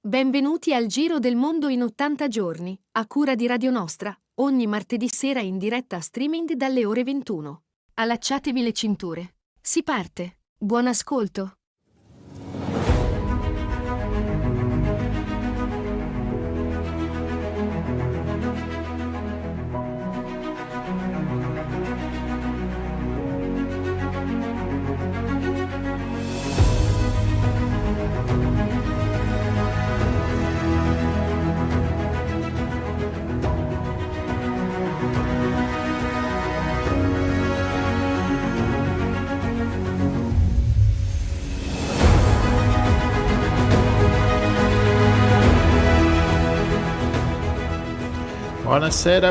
Benvenuti al Giro del Mondo in 80 giorni, a cura di Radio Nostra, ogni martedì sera in diretta streaming dalle ore 21. Allacciatevi le cinture. Si parte. Buon ascolto.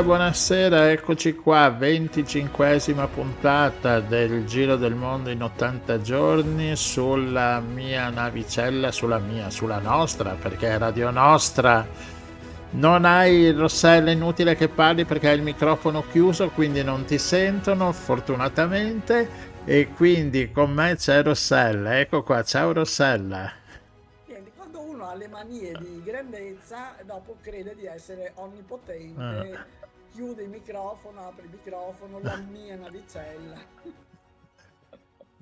Buonasera, eccoci qua, 25esima puntata del Giro del Mondo in 80 giorni sulla mia navicella, sulla nostra, perché è Radio Nostra. Non hai, Rossella, inutile che parli perché hai il microfono chiuso, quindi non ti sentono, fortunatamente, e quindi con me c'è Rossella, ecco qua, ciao Rossella. Le manie di grandezza, dopo crede di essere onnipotente, chiude il microfono, apre il microfono, la mia navicella.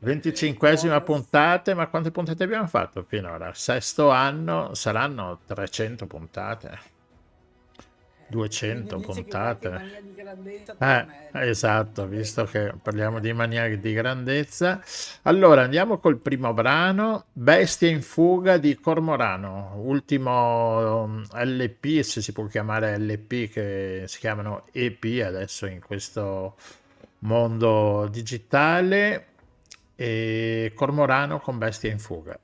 25esima puntata, ma quante puntate abbiamo fatto finora? Sesto anno, saranno 300 puntate. 200 puntate. Mania di grandezza esatto, visto che parliamo di mania di grandezza. Allora andiamo col primo brano, Bestia in fuga di Cormorano, ultimo LP, se si può chiamare LP, che si chiamano EP adesso in questo mondo digitale, e Cormorano con Bestia in fuga.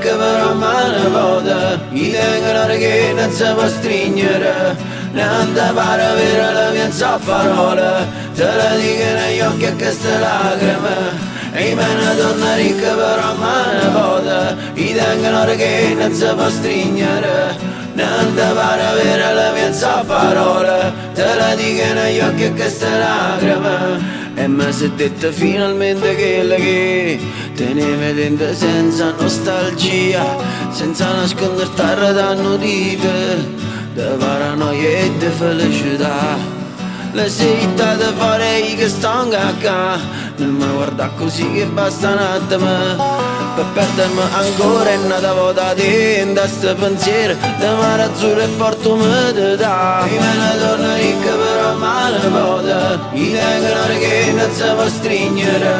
Però male volta gli tengono che non si può stringere, ne andava a avere la mia parole, te la dico negli occhi a queste lacrime. E me ne torna ricca però male volta gli tengono che non si può stringere, ne andava a avere la mia parole, te la dico negli occhi a queste lacrime. E mi si è detto finalmente che teneva dentro senza nostalgia, senza nasconderti da notizie, di paranoia e di felicità. Le sei da fare che stanno qua, non mi guarda così che basta un attimo per perdermi ancora e nata volta dentro a sto pensiero di mare azzurro e forte umidità. E me ne torna ricca però male volta gli tengono che non si può stringere,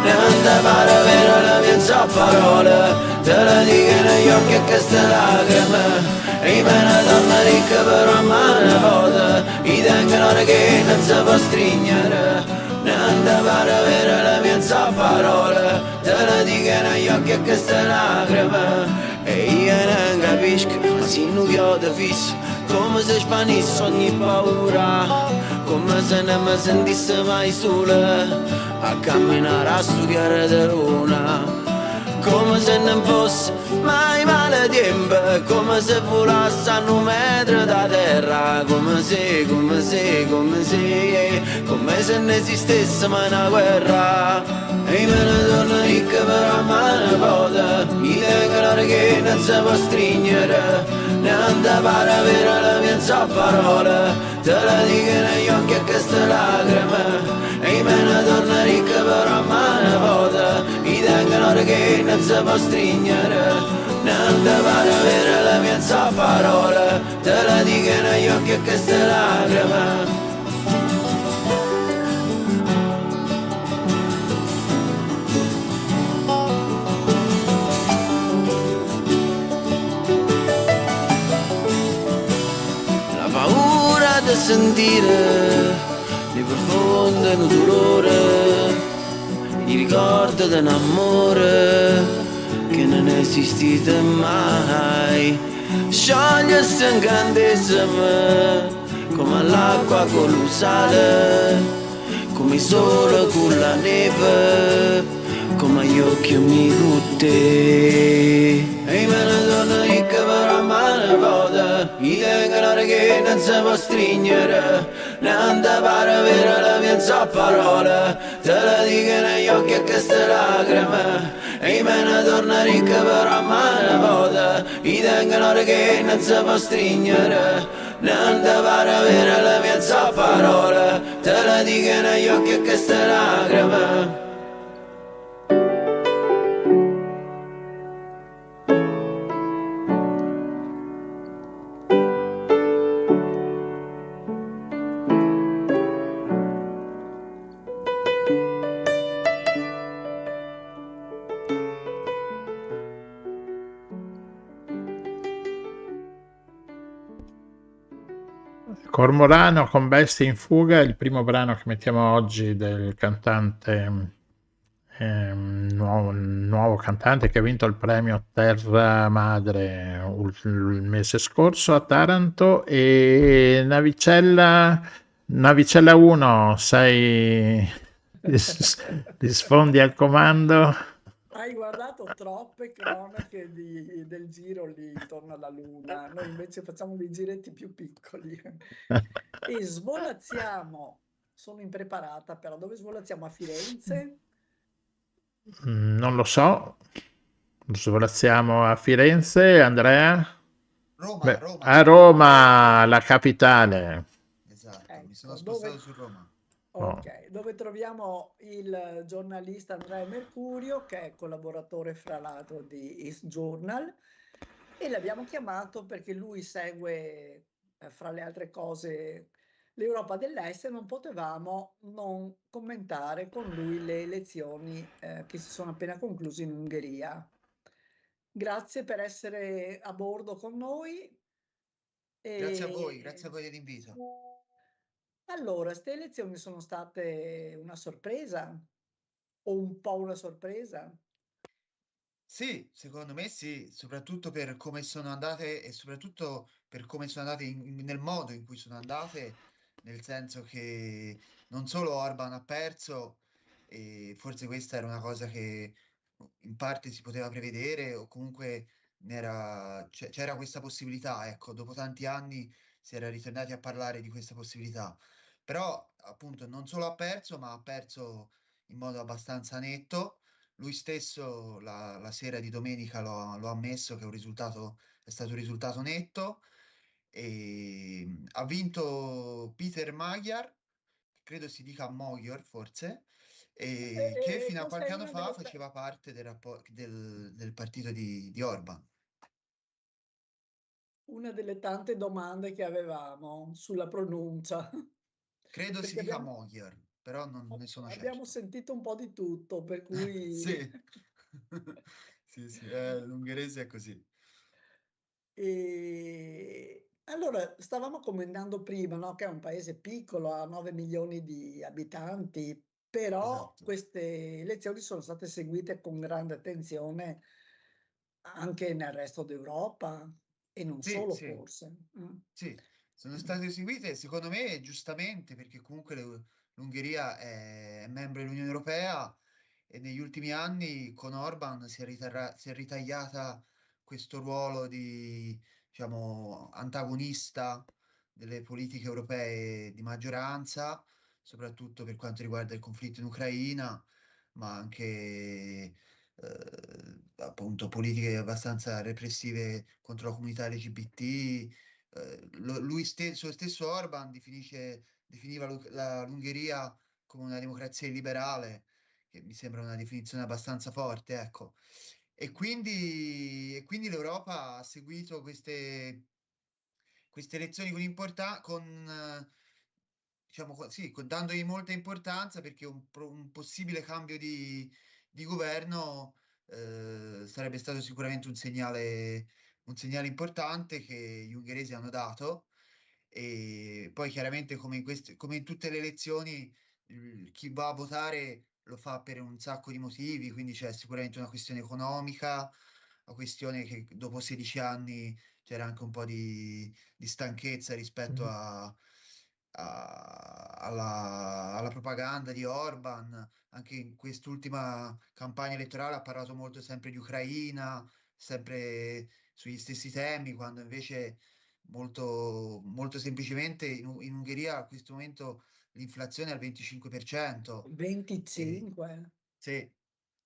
ne andava a avere la mia parole, te la dico negli occhi a queste lacrime. E me ne torna ricca però male volta gli tengono che non si può stringere, ne andava ad avere la mia parole, te la dico negli occhi a queste lacrime. E io non capisco, ma si non chiode fisso, come se svanisse ogni paura, come se non mi sentisse mai sola a camminare a studiare di luna. Come se non fosse mai male tempo, come se volasse a un metro da terra, come se non esistesse mai una guerra. E me ne torna ricca però male volta gli tengono che non si può stringere, ne andava ad avere la mia parole, te la dico negli occhi a queste lacrime. E me ne torna ricca però male volta gli tengono che non si può stringere, ne andava ad avere la mia parole, te la dico negli occhi a queste lacrime. La paura di sentire di profondo un dolore, il ricordo di un amore che non esistite mai, sciogliersi incantesimo come l'acqua con il sale, come il sole con la neve, come gli occhi che mi cutte. E me ne torno ricca però a mano pote, i declarare che non si può stringere, ne anda pare vera la mia zapparola, te la dico negli occhi e queste lacrime. E me ne torno ricca però a mano pote, i declarare che non si può stringere, ne anda pare vera la mia zapparola, te la dico negli occhi e queste lacrime. Cormorano con Bestie in fuga è il primo brano che mettiamo oggi del cantante, nuovo cantante che ha vinto il premio Terra Madre il mese scorso a Taranto. E Navicella 1, sei gli sfondi al comando. Hai guardato troppe cronache del giro lì intorno alla Luna, noi invece facciamo dei giretti più piccoli e svolazziamo, sono impreparata però, dove svolazziamo? A Firenze? Non lo so, svolazziamo a Firenze, Andrea? Roma, Beh, Roma. a Roma, la capitale. Esatto, mi sono Ecco, spostato su Roma. Oh. Ok, dove troviamo il giornalista Andrea Mercurio, che è collaboratore fra l'altro di East Journal, e l'abbiamo chiamato perché lui segue, fra le altre cose, l'Europa dell'Est e non potevamo non commentare con lui le elezioni che si sono appena concluse in Ungheria. Grazie per essere a bordo con noi. Grazie a E... voi dell'invito. Allora, queste elezioni sono state una sorpresa o un po' una sorpresa? Sì, secondo me sì, soprattutto per come sono andate e soprattutto per come sono andate nel modo in cui sono andate, nel senso che non solo Orban ha perso, e forse questa era una cosa che in parte si poteva prevedere o comunque c'era questa possibilità, ecco, dopo tanti anni si era ritornati a parlare di questa possibilità. Però appunto non solo ha perso, ma ha perso in modo abbastanza netto. Lui stesso la sera di domenica lo ha ammesso che è stato un risultato netto e ha vinto Peter Magyar, credo si dica Magyar forse, e che fino a Questa qualche è anno fa faceva parte del partito di Orban. una delle tante domande che avevamo sulla pronuncia, Credo si perché dica Magyar, però non ne sono abbiamo certo. sentito un po' di tutto, per cui... Sì, sì, sì, l'ungherese è così. E allora, stavamo commentando prima, no, che è un paese piccolo, ha 9 milioni di abitanti, però Esatto. queste elezioni sono state seguite con grande attenzione anche nel resto d'Europa e non Sì, solo sì. forse. Mm. Sì, sono state eseguite secondo me giustamente perché comunque l'Ungheria è membro dell'Unione Europea e negli ultimi anni con Orban si è ritagliata questo ruolo di, diciamo, antagonista delle politiche europee di maggioranza, soprattutto per quanto riguarda il conflitto in Ucraina, ma anche appunto politiche abbastanza repressive contro la comunità LGBT. Suo stesso Orban definiva l'Ungheria come una democrazia illiberale, che mi sembra una definizione abbastanza forte, ecco. E quindi l'Europa ha seguito queste elezioni diciamo, sì, dandogli molta importanza perché un possibile cambio di governo sarebbe stato sicuramente un segnale importante che gli ungheresi hanno dato e poi chiaramente come in tutte le elezioni chi va a votare lo fa per un sacco di motivi, quindi c'è sicuramente una questione economica, una questione che dopo 16 anni c'era anche un po' di stanchezza rispetto alla propaganda di Orban. Anche in quest'ultima campagna elettorale ha parlato molto sempre di Ucraina, sempre sugli stessi temi, quando invece molto semplicemente in Ungheria a questo momento l'inflazione è al 25%. E, 25? sì,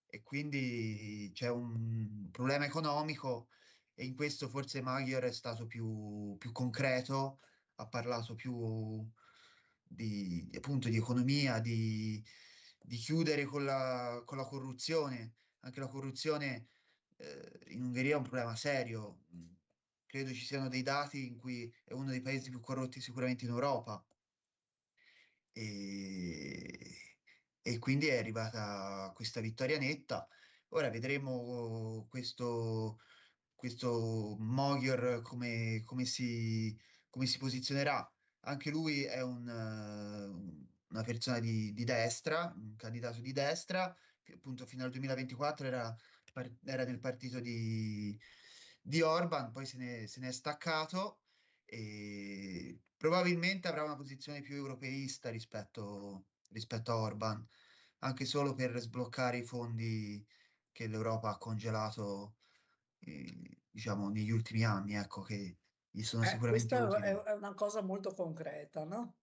e quindi c'è un problema economico e in questo forse Magyar è stato più concreto, ha parlato più appunto di economia, di chiudere con la corruzione. Anche la corruzione in Ungheria è un problema serio. Credo ci siano dei dati in cui è uno dei paesi più corrotti sicuramente in Europa. E, e quindi è arrivata questa vittoria netta. Ora vedremo questo Magyar come si posizionerà. Anche lui è una persona di destra, un candidato di destra, che appunto fino al 2024 era nel partito di Orban, poi se ne è staccato e probabilmente avrà una posizione più europeista rispetto a Orban, anche solo per sbloccare i fondi che l'Europa ha congelato, diciamo, negli ultimi anni, ecco, che gli sono sicuramente Questa è utili. è una cosa molto concreta, no?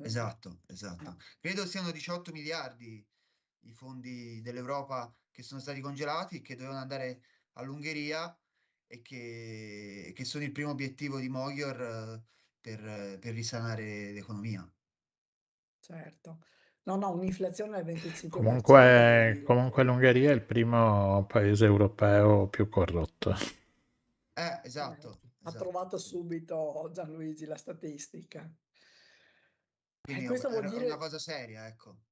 Esatto, esatto. No. Credo siano 18 miliardi i fondi dell'Europa che sono stati congelati, che dovevano andare all'Ungheria e che sono il primo obiettivo di Magyar per risanare l'economia. Certo. No, no, un'inflazione al 25% vuol Comunque dire l'Ungheria è il primo paese europeo più corrotto. Esatto, ha esatto, trovato sì. subito Gianluigi la statistica. Quindi Questo vuol è una dire, cosa seria, ecco.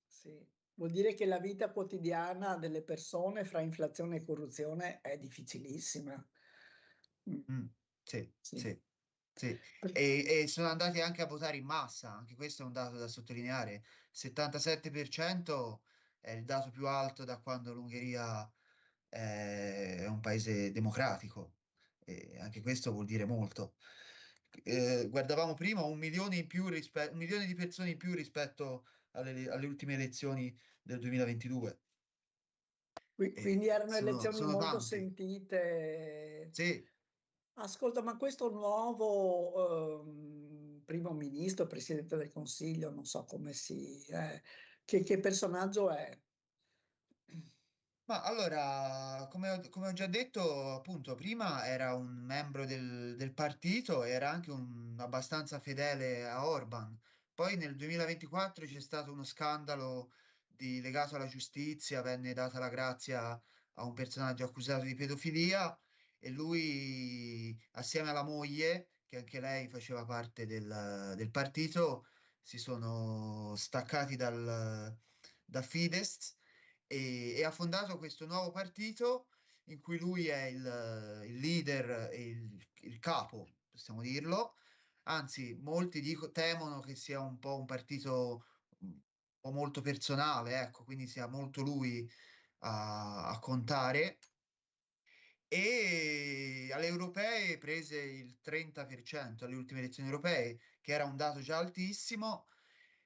sì, vuol dire che la vita quotidiana delle persone fra inflazione e corruzione è difficilissima. Mm, Mm, sì, sì. sì, sì. Per- E sono andati anche a votare in massa, anche questo è un dato da sottolineare. 77% è il dato più alto da quando l'Ungheria è un paese democratico. E anche questo vuol dire molto. Guardavamo prima 1 milione in più 1 milione di persone in più rispetto alle ultime elezioni del 2022. Quindi E erano elezioni sono molto tanti. sentite. Sì. Ascolta, ma questo nuovo primo ministro, presidente del Consiglio, non so come che personaggio è? Ma allora, come ho già detto, appunto, prima era un membro del partito e era anche abbastanza fedele a Orban. Poi nel 2024 c'è stato uno scandalo legato alla giustizia, venne data la grazia a un personaggio accusato di pedofilia e lui, assieme alla moglie, che anche lei faceva parte del partito, si sono staccati da Fidesz e ha fondato questo nuovo partito in cui lui è il leader e il capo, possiamo dirlo. Anzi, molti temono che sia un po' un partito un po' molto personale, ecco, quindi sia molto lui a contare. E alle europee prese il 30% alle ultime elezioni europee, che era un dato già altissimo.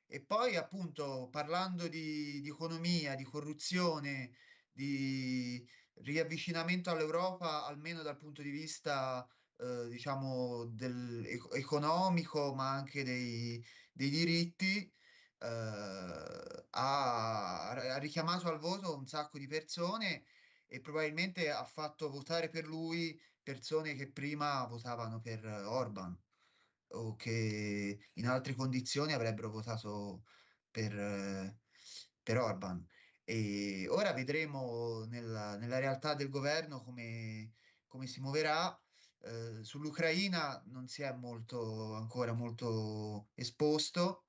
E poi, appunto, parlando di economia, di corruzione, di riavvicinamento all'Europa, almeno dal punto di vista, diciamo, economico, ma anche dei diritti, ha richiamato al voto un sacco di persone e probabilmente ha fatto votare per lui persone che prima votavano per Orban o che in altre condizioni avrebbero votato per Orban. E ora vedremo nella realtà del governo come si muoverà. Sull'Ucraina non si è ancora molto esposto,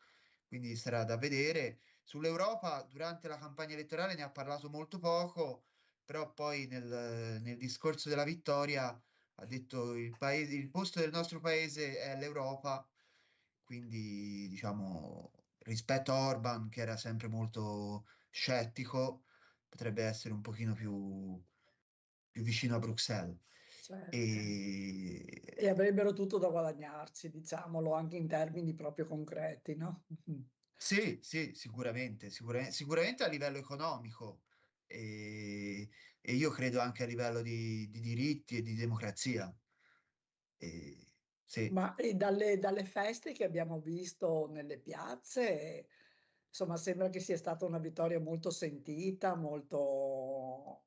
quindi sarà da vedere. Sull'Europa, durante la campagna elettorale ne ha parlato molto poco, però poi nel discorso della vittoria ha detto il posto del nostro paese è l'Europa, quindi diciamo rispetto a Orban che era sempre molto scettico, potrebbe essere un pochino più vicino a Bruxelles. certo. E E avrebbero tutto da guadagnarci, diciamolo, anche in termini proprio concreti, no? sì, sì, sicuramente, sicuramente a livello economico e io credo anche a livello di diritti e di democrazia. E, sì, Ma dalle feste che abbiamo visto nelle piazze, insomma, sembra che sia stata una vittoria molto sentita, molto...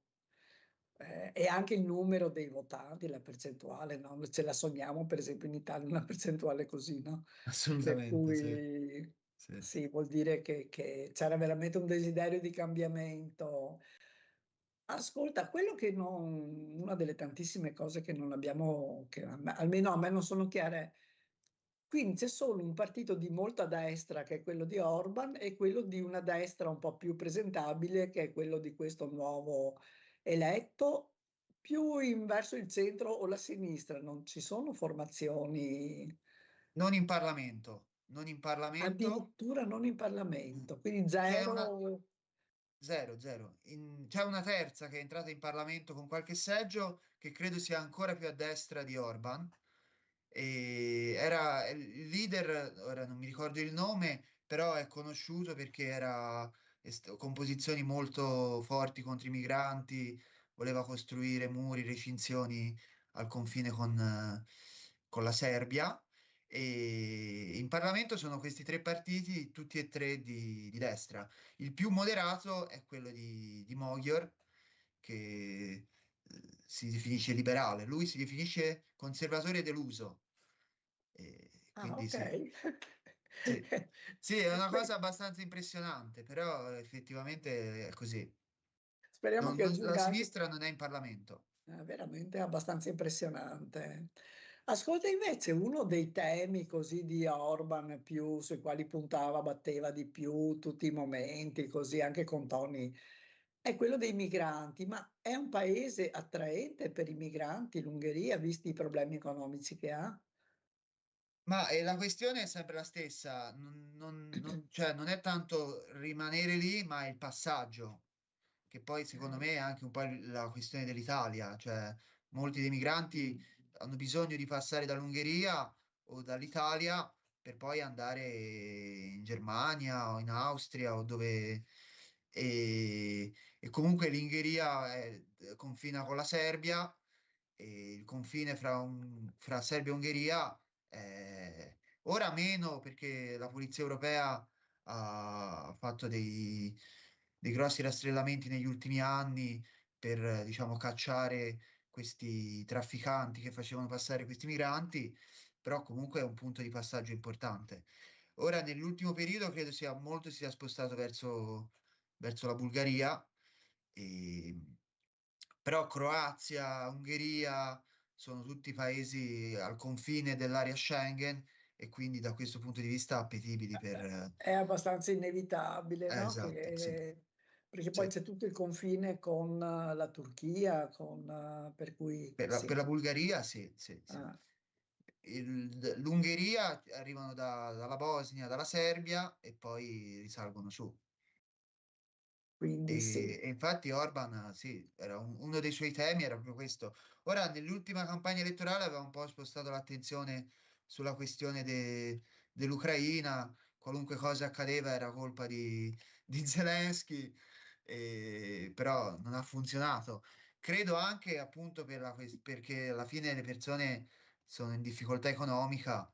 e anche il numero dei votanti, la percentuale, no? Ce la sogniamo, per esempio, in Italia una percentuale così, no? Per assolutamente, sì, cui sì. sì, vuol dire che c'era veramente un desiderio di cambiamento. Ascolta, quello che non, una delle tantissime cose che non abbiamo, che almeno a me non sono chiare, quindi c'è solo un partito di molta destra che è quello di Orban e quello di una destra un po' più presentabile che è quello di questo nuovo eletto, più verso il centro o la sinistra, non ci sono formazioni, Non in Parlamento, non in Parlamento. addirittura non in Parlamento, quindi C'è una, zero. zero, zero. C'è una terza che è entrata in Parlamento con qualche seggio che credo sia ancora più a destra di Orban. E era il leader, ora non mi ricordo il nome, però è conosciuto perché era con posizioni molto forti contro i migranti, voleva costruire muri, recinzioni al confine con la Serbia. E in Parlamento sono questi tre partiti, tutti e tre di destra. Il più moderato è quello di Moghior, che si definisce liberale. Lui si definisce conservatore deluso. Ah, Quindi ok. sì, sì. Sì, è una Beh, cosa abbastanza impressionante, però effettivamente è così. speriamo che La aggiunga anche. sinistra non è in Parlamento. Veramente abbastanza impressionante. Ascolta, invece, uno dei temi così di Orban più sui quali puntava, batteva di più tutti i momenti, così anche con toni, è quello dei migranti. Ma è un paese attraente per i migranti, l'Ungheria, visti i problemi economici che ha? Ma la questione è sempre la stessa, cioè, non è tanto rimanere lì, ma il passaggio, che poi secondo me è anche un po' la questione dell'Italia, cioè molti dei migranti hanno bisogno di passare dall'Ungheria o dall'Italia per poi andare in Germania o in Austria o dove... E comunque l'Ungheria confina con la Serbia e il confine fra Serbia e Ungheria ora meno perché la Polizia Europea ha fatto dei grossi rastrellamenti negli ultimi anni per, diciamo, cacciare questi trafficanti che facevano passare questi migranti, però comunque è un punto di passaggio importante. Ora, nell'ultimo periodo, credo sia molto si sia spostato verso la Bulgaria, e- però Croazia, Ungheria sono tutti paesi al confine dell'area Schengen e quindi da questo punto di vista appetibili per... È abbastanza inevitabile, no? esatto, sì. Perché poi Sì. c'è tutto il confine con la Turchia, per cui Per sì. la Bulgaria, sì, sì, sì. Ah, L'Ungheria arrivano dalla Bosnia, dalla Serbia e poi risalgono su. quindi sì. E infatti Orban, sì, era uno dei suoi temi era proprio questo. Ora, nell'ultima campagna elettorale aveva un po' spostato l'attenzione sulla questione dell'Ucraina, qualunque cosa accadeva era colpa di Zelensky, però non ha funzionato. Credo anche appunto perché alla fine le persone sono in difficoltà economica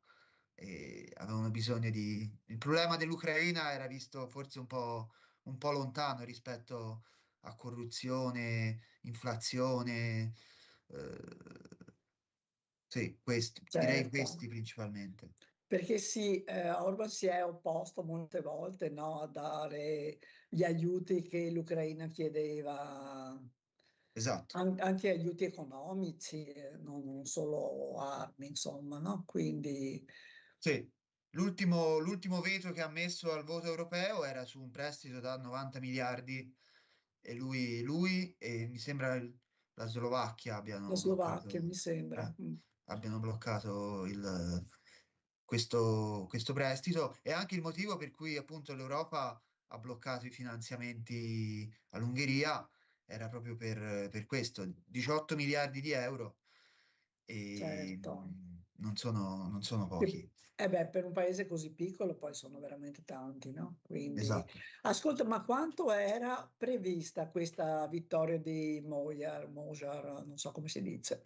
e avevano bisogno di... Il problema dell'Ucraina era visto forse un po' lontano rispetto a corruzione, inflazione, eh, sì, direi Certo, questi principalmente. perché sì, Orban si è opposto molte volte, no, a dare gli aiuti che l'Ucraina chiedeva, Esatto. anche aiuti economici, non solo armi, insomma, no? Quindi Sì, l'ultimo veto che ha messo al voto europeo era su un prestito da 90 miliardi e lui e mi sembra la Slovacchia la Slovacchia, mi sembra. eh, abbiano bloccato questo prestito e anche il motivo per cui appunto l'Europa ha bloccato i finanziamenti all'Ungheria era proprio per questo, 18 miliardi di euro e certo. non sono Che pochi. per un paese così piccolo poi sono veramente tanti, no, quindi Esatto. ascolta, ma quanto era prevista questa vittoria di Mojar, non so come si dice.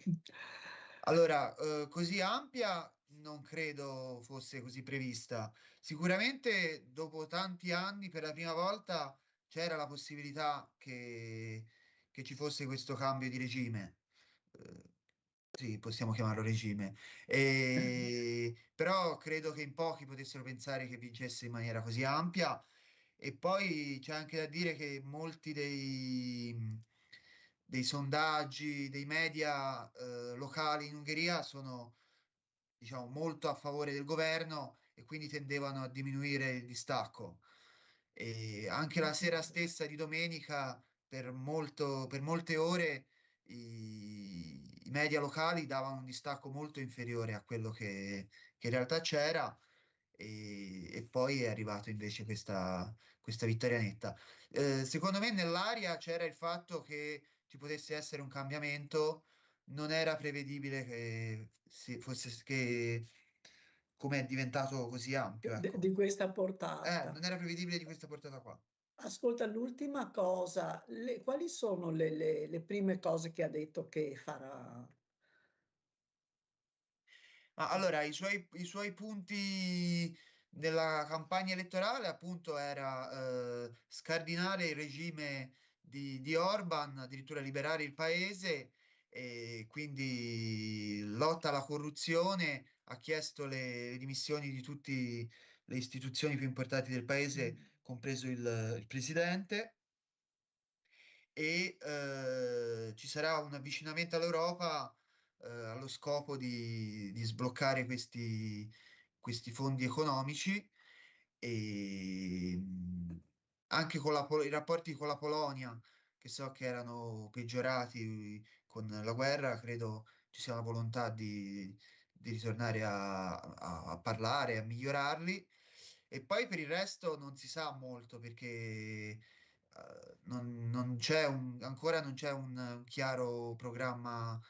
Allora, così ampia non credo fosse così prevista. Sicuramente dopo tanti anni, per la prima volta, c'era la possibilità che ci fosse questo cambio di regime. Uhm, sì, possiamo chiamarlo regime. Però credo che in pochi potessero pensare che vincesse in maniera così ampia. E poi c'è anche da dire che molti dei sondaggi, dei media locali in Ungheria sono, diciamo, molto a favore del governo e quindi tendevano a diminuire il distacco. E anche la sera stessa di domenica, per molte ore, i media locali davano un distacco molto inferiore a quello che in realtà c'era. E poi è arrivato invece questa vittoria netta. Secondo me nell'aria c'era il fatto che ci potesse essere un cambiamento, non era prevedibile che fosse che come è diventato così ampio, ecco. Di questa portata. Non era prevedibile di questa portata qua. Ascolta, l'ultima cosa, quali sono le prime cose che ha detto che farà? Ma allora, i suoi punti della campagna elettorale appunto era scardinare il regime di Orban, addirittura liberare il paese e quindi lotta alla corruzione, ha chiesto le dimissioni di tutte le istituzioni più importanti del paese, compreso il presidente e ci sarà un avvicinamento all'Europa allo scopo di sbloccare questi fondi economici e anche con i rapporti con la Polonia, che so che erano peggiorati con la guerra, credo ci sia la volontà di ritornare a parlare, a migliorarli. E poi per il resto non si sa molto perché non c'è ancora non c'è un chiaro programma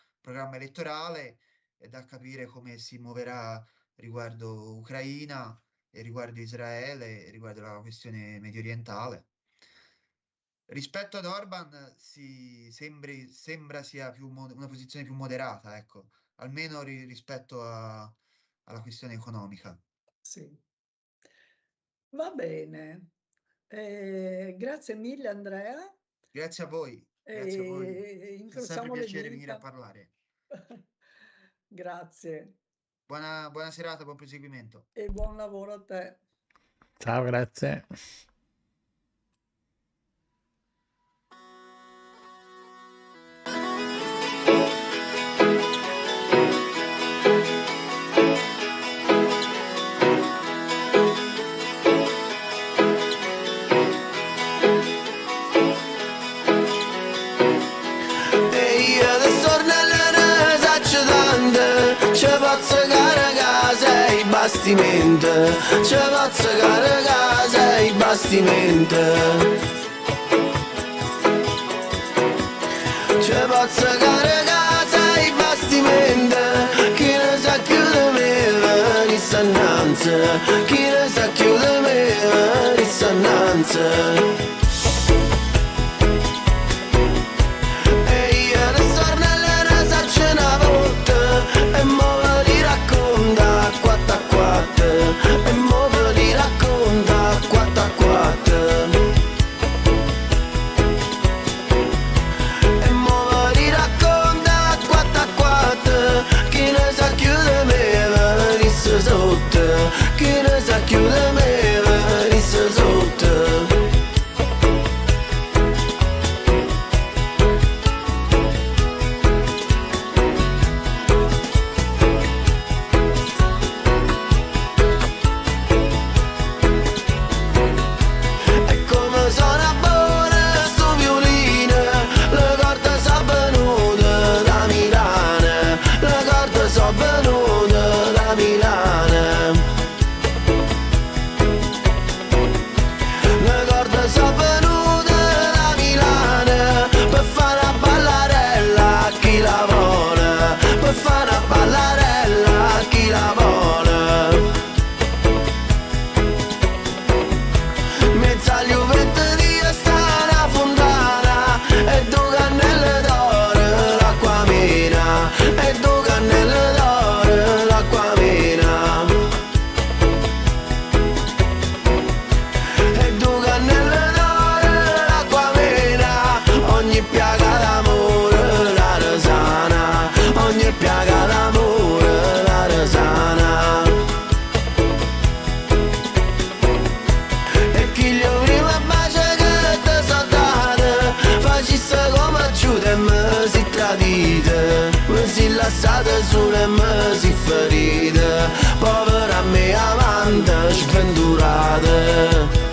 elettorale, è da capire come si muoverà riguardo Ucraina e riguardo Israele e riguardo la questione mediorientale. Rispetto ad Orban sembra sia una posizione più moderata, ecco, almeno rispetto alla questione economica. Sì. Va bene. Grazie mille Andrea, Grazie a voi, grazie a voi. e Fa sempre incrociamo le piacere venire a dita. parlare. Grazie Buona serata, buon proseguimento. e buon lavoro a te. Ciao, grazie. E io adesso ne saccio tante, ci faccio care casa e i bastimenti, ci faccio care casa e i bastimenti. Ci faccio care casa e i bastimenti, chi ne sa chiudere me venisse annanzi, chi ne sa chiudere me venisse annanzi. E mo ve li racconta quattro a quattro, e mo ve li racconta quattro a quattro. E mo ve li racconta quattro a quattro, chi ne sa chiudere me venisse sotto, chi ne sa chiudere me venisse sotto. e me si tradite, me si lasciate sole e me si ferite, povera mia amante sventurate.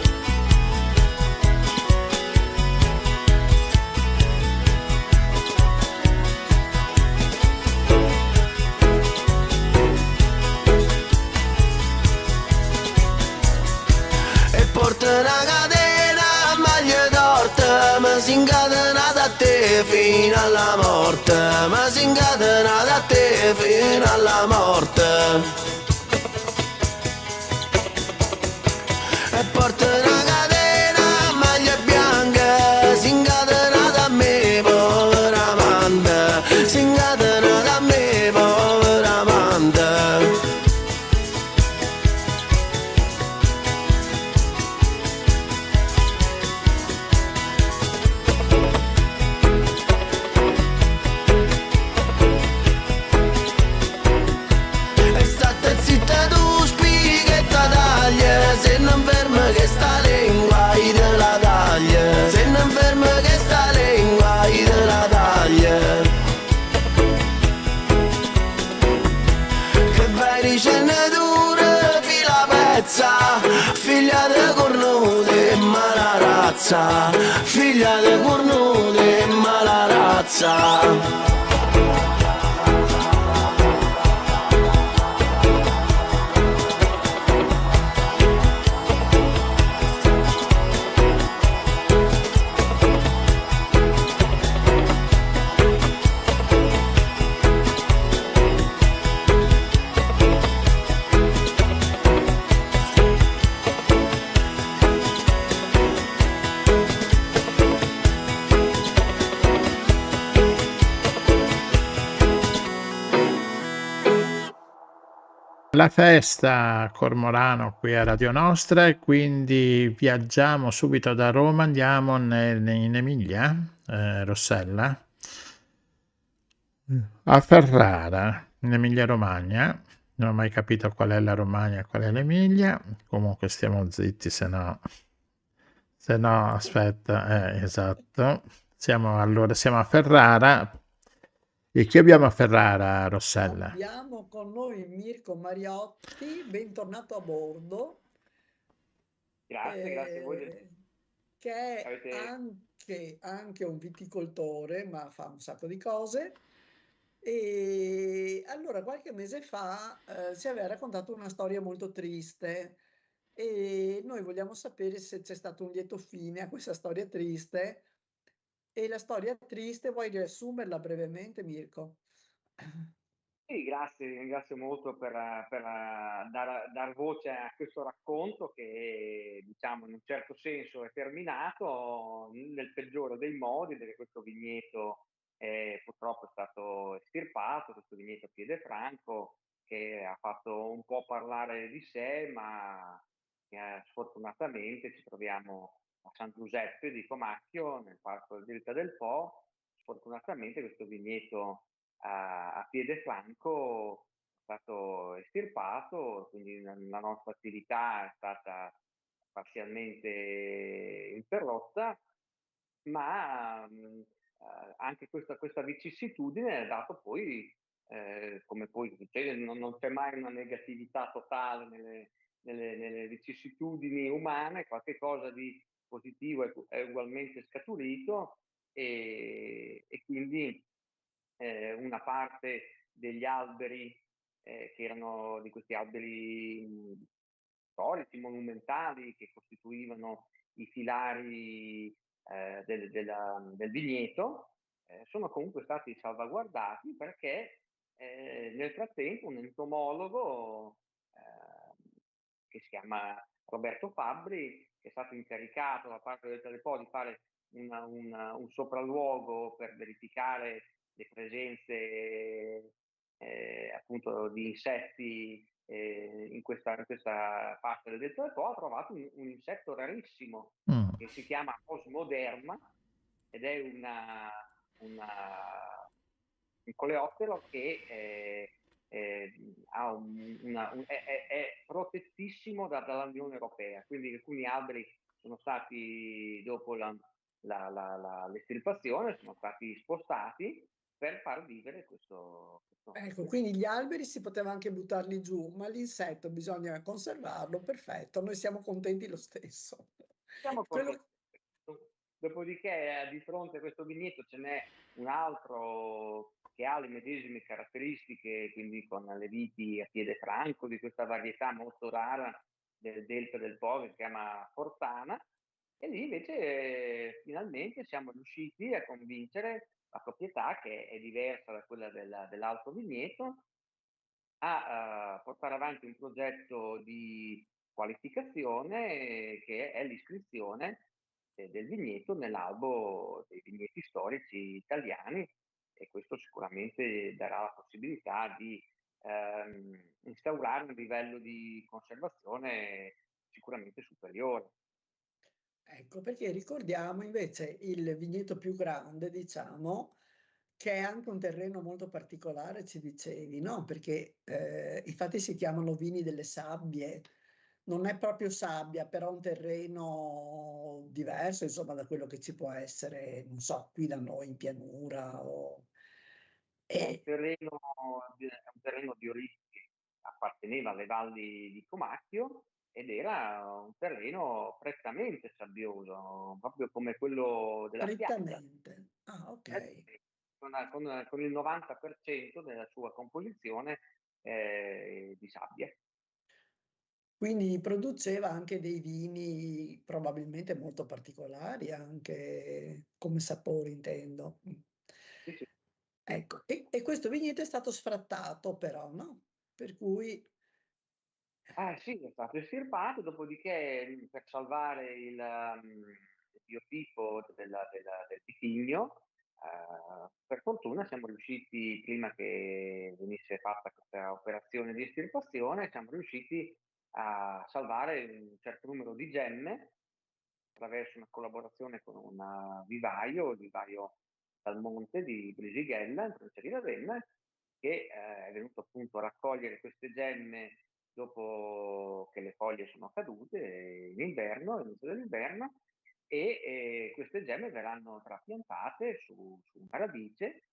Porta una catena, maglia torta, ma si incatenata a te fino alla morte, ma si incatenata a te fino alla morte. E porta una catena, maglia bianca, si incatenata a me, povera amante, si incatenata a me, povera amante. Se non ferma che sta lingua te la taglia, se non ferma che sta lingua te la taglia. Che vai dicendo dura fila pezza, figlia di cornuti e mala razza, figlia di cornuti e mala razza. La festa a Cormorano qui a Radio Nostra e quindi viaggiamo subito da Roma, andiamo in Emilia, Rossella, a Ferrara, in Emilia Romagna. Non ho mai capito qual è la Romagna e qual è l'Emilia, comunque stiamo zitti, se no aspetta, esatto. Siamo a Ferrara. E chi abbiamo a Ferrara, Rossella? Abbiamo con noi Mirko Mariotti, bentornato a bordo. Grazie a voi. Che è anche un viticoltore, ma fa un sacco di cose. E allora qualche mese fa ci aveva raccontato una storia molto triste e noi vogliamo sapere se c'è stato un lieto fine a questa storia triste. E la storia triste, vuoi riassumerla brevemente, Mirko? Sì, grazie, ringrazio molto per dar voce a questo racconto che, diciamo, in un certo senso è terminato nel peggiore dei modi, perché questo vigneto purtroppo è stato estirpato, questo vigneto a piede franco, che ha fatto un po' parlare di sé, ma sfortunatamente ci troviamo a San Giuseppe di Comacchio, nel parco del Delta del Po. Sfortunatamente questo vigneto a piede franco è stato estirpato, quindi la nostra attività è stata parzialmente interrotta, ma anche questa vicissitudine ha dato poi, come poi succede, non c'è mai una negatività totale nelle vicissitudini umane, qualche cosa di positivo è ugualmente scaturito e quindi una parte degli alberi che erano di questi alberi storici, monumentali, che costituivano i filari del vigneto, sono comunque stati salvaguardati perché nel frattempo un entomologo che si chiama Roberto Fabbri, che è stato incaricato da parte del Telepo di fare un sopralluogo per verificare le presenze appunto di insetti in questa parte del Delta del Po, ha trovato un insetto rarissimo che si chiama Osmoderma ed è un coleottero che è protettissimo dall'Unione Europea, quindi alcuni alberi sono stati dopo l'estirpazione, sono stati spostati per far vivere Ecco, quindi gli alberi si poteva anche buttarli giù, ma l'insetto bisogna conservarlo, perfetto, noi siamo contenti lo stesso. siamo contenti. Quello, Dopodiché, di fronte a questo vigneto ce n'è un altro che ha le medesime caratteristiche, quindi con le viti a piede franco di questa varietà molto rara del delta del Po, che si chiama Forzana, e lì invece finalmente siamo riusciti a convincere la proprietà, che è diversa da quella dell'altro vigneto, a portare avanti un progetto di qualificazione che è l'iscrizione del vigneto nell'albo dei vigneti storici italiani, e questo sicuramente darà la possibilità di instaurare un livello di conservazione sicuramente superiore. ecco, perché ricordiamo invece il vigneto più grande, diciamo, che è anche un terreno molto particolare, ci dicevi, no? Perché infatti si chiamano vini delle sabbie, non è proprio sabbia, però un terreno diverso, insomma, da quello che ci può essere, non so, qui da noi in pianura o... È un E, terreno, è un terreno di origine che apparteneva alle valli di Comacchio ed era un terreno prettamente sabbioso, proprio come quello della spiaggia, prettamente. Ah, ok. prettamente, con il 90% della sua composizione di sabbia. Quindi produceva anche dei vini probabilmente molto particolari, anche come sapore intendo. Sì, sì. Ecco, e questo vigneto è stato sfrattato però, no? Per cui, Sì, è stato estirpato, dopodiché per salvare il biotipo del vitigno, per fortuna siamo riusciti, prima che venisse fatta questa operazione di estirpazione, siamo riusciti a salvare un certo numero di gemme attraverso una collaborazione con un il vivaio Dal Monte di Brisighella, in provincia di Ravenna, che è venuto appunto a raccogliere queste gemme dopo che le foglie sono cadute in inverno, all'inizio dell'inverno, e queste gemme verranno trapiantate su una radice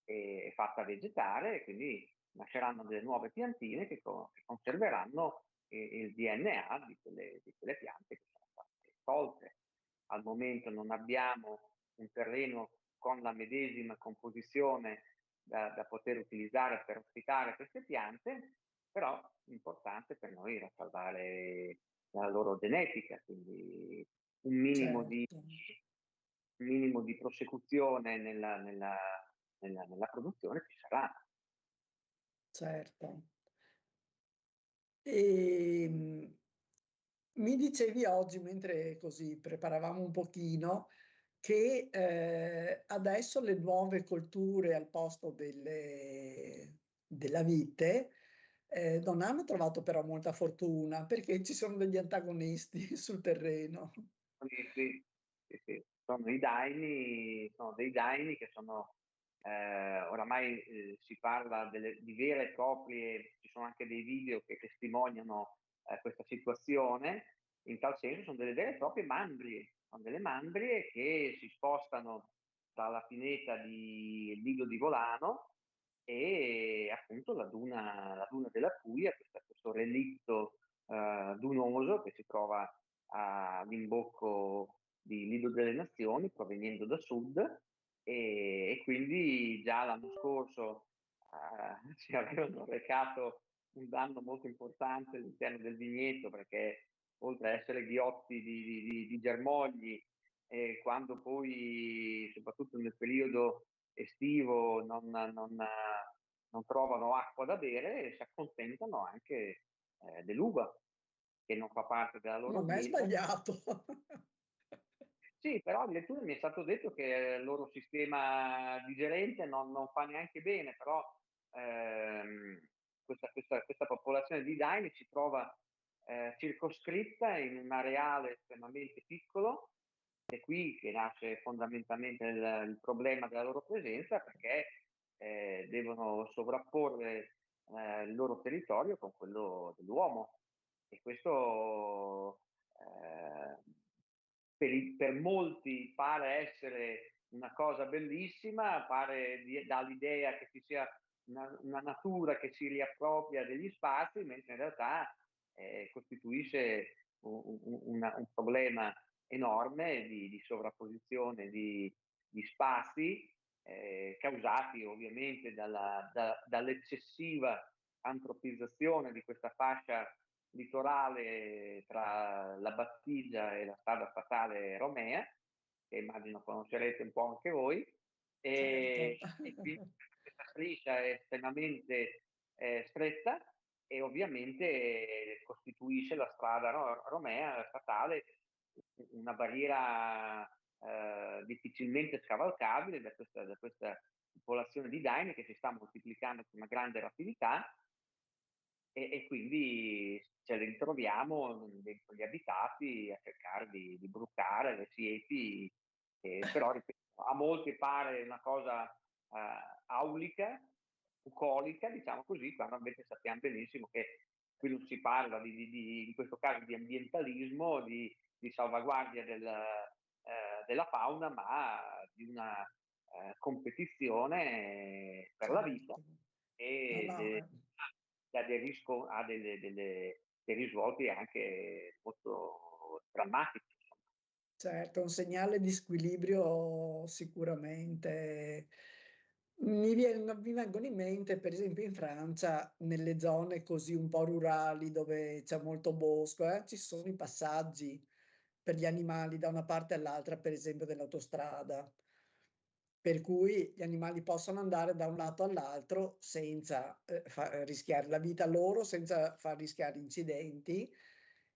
e fatta vegetare, e quindi nasceranno delle nuove piantine che conserveranno il DNA di quelle piante che sono state tolte. Al momento non abbiamo un terreno con la medesima composizione da poter utilizzare per ospitare queste piante, però importante per noi era salvare la loro genetica, quindi un minimo di, certo, un minimo di prosecuzione nella produzione ci sarà. certo. E mi dicevi oggi, mentre così preparavamo un pochino, che adesso le nuove colture al posto della vite non hanno trovato però molta fortuna perché ci sono degli antagonisti sul terreno. Sì, sì, sì, sì. Sono dei daini che sono, oramai si parla di vere e proprie, ci sono anche dei video che testimoniano questa situazione. In tal senso sono delle vere e proprie mandrie, sono delle mandrie che si spostano dalla pineta di Lido di Volano e appunto la duna della Puglia, questo relitto dunoso che si trova all'imbocco di Lido delle Nazioni, provenendo da sud, e quindi già l'anno scorso ci avevano recato un danno molto importante all'interno del vigneto, perché oltre a essere ghiotti di germogli, quando poi, soprattutto nel periodo estivo, non trovano acqua da bere, si accontentano anche dell'uva, che non fa parte della loro Non è dieta. sbagliato. Sì, però addirittura mi è stato detto che il loro sistema digerente non fa neanche bene, però questa popolazione di daini si trova circoscritta in un areale estremamente piccolo. È qui che nasce fondamentalmente il problema della loro presenza, perché devono sovrapporre il loro territorio con quello dell'uomo, e questo per molti pare essere una cosa bellissima, dà l'idea che ci sia una natura che si riappropria degli spazi, mentre in realtà costituisce un problema enorme di sovrapposizione di spazi, causati ovviamente dall'eccessiva antropizzazione di questa fascia litorale tra la Battigia e la strada statale Romea, che immagino conoscerete un po' anche voi, Certo. e quindi questa striscia è estremamente stretta e ovviamente costituisce la strada Romea, la statale, una barriera difficilmente scavalcabile da questa popolazione di daini che si sta moltiplicando con una grande rapidità, e quindi ce le ritroviamo dentro gli abitati a cercare di brucare le siepi, però ripeto, a molti pare una cosa aulica, bucolica, diciamo così, quando invece sappiamo benissimo che qui non si parla in questo caso di ambientalismo, di salvaguardia della fauna, ma di una competizione per la vita Certo. No, e no, ha dei risvolti anche molto drammatici, insomma. certo, un segnale di squilibrio sicuramente. Mi vengono in mente, per esempio in Francia, nelle zone così un po' rurali dove c'è molto bosco, ci sono i passaggi per gli animali da una parte all'altra, per esempio dell'autostrada. Per cui gli animali possono andare da un lato all'altro senza, rischiare la vita loro, senza far rischiare incidenti,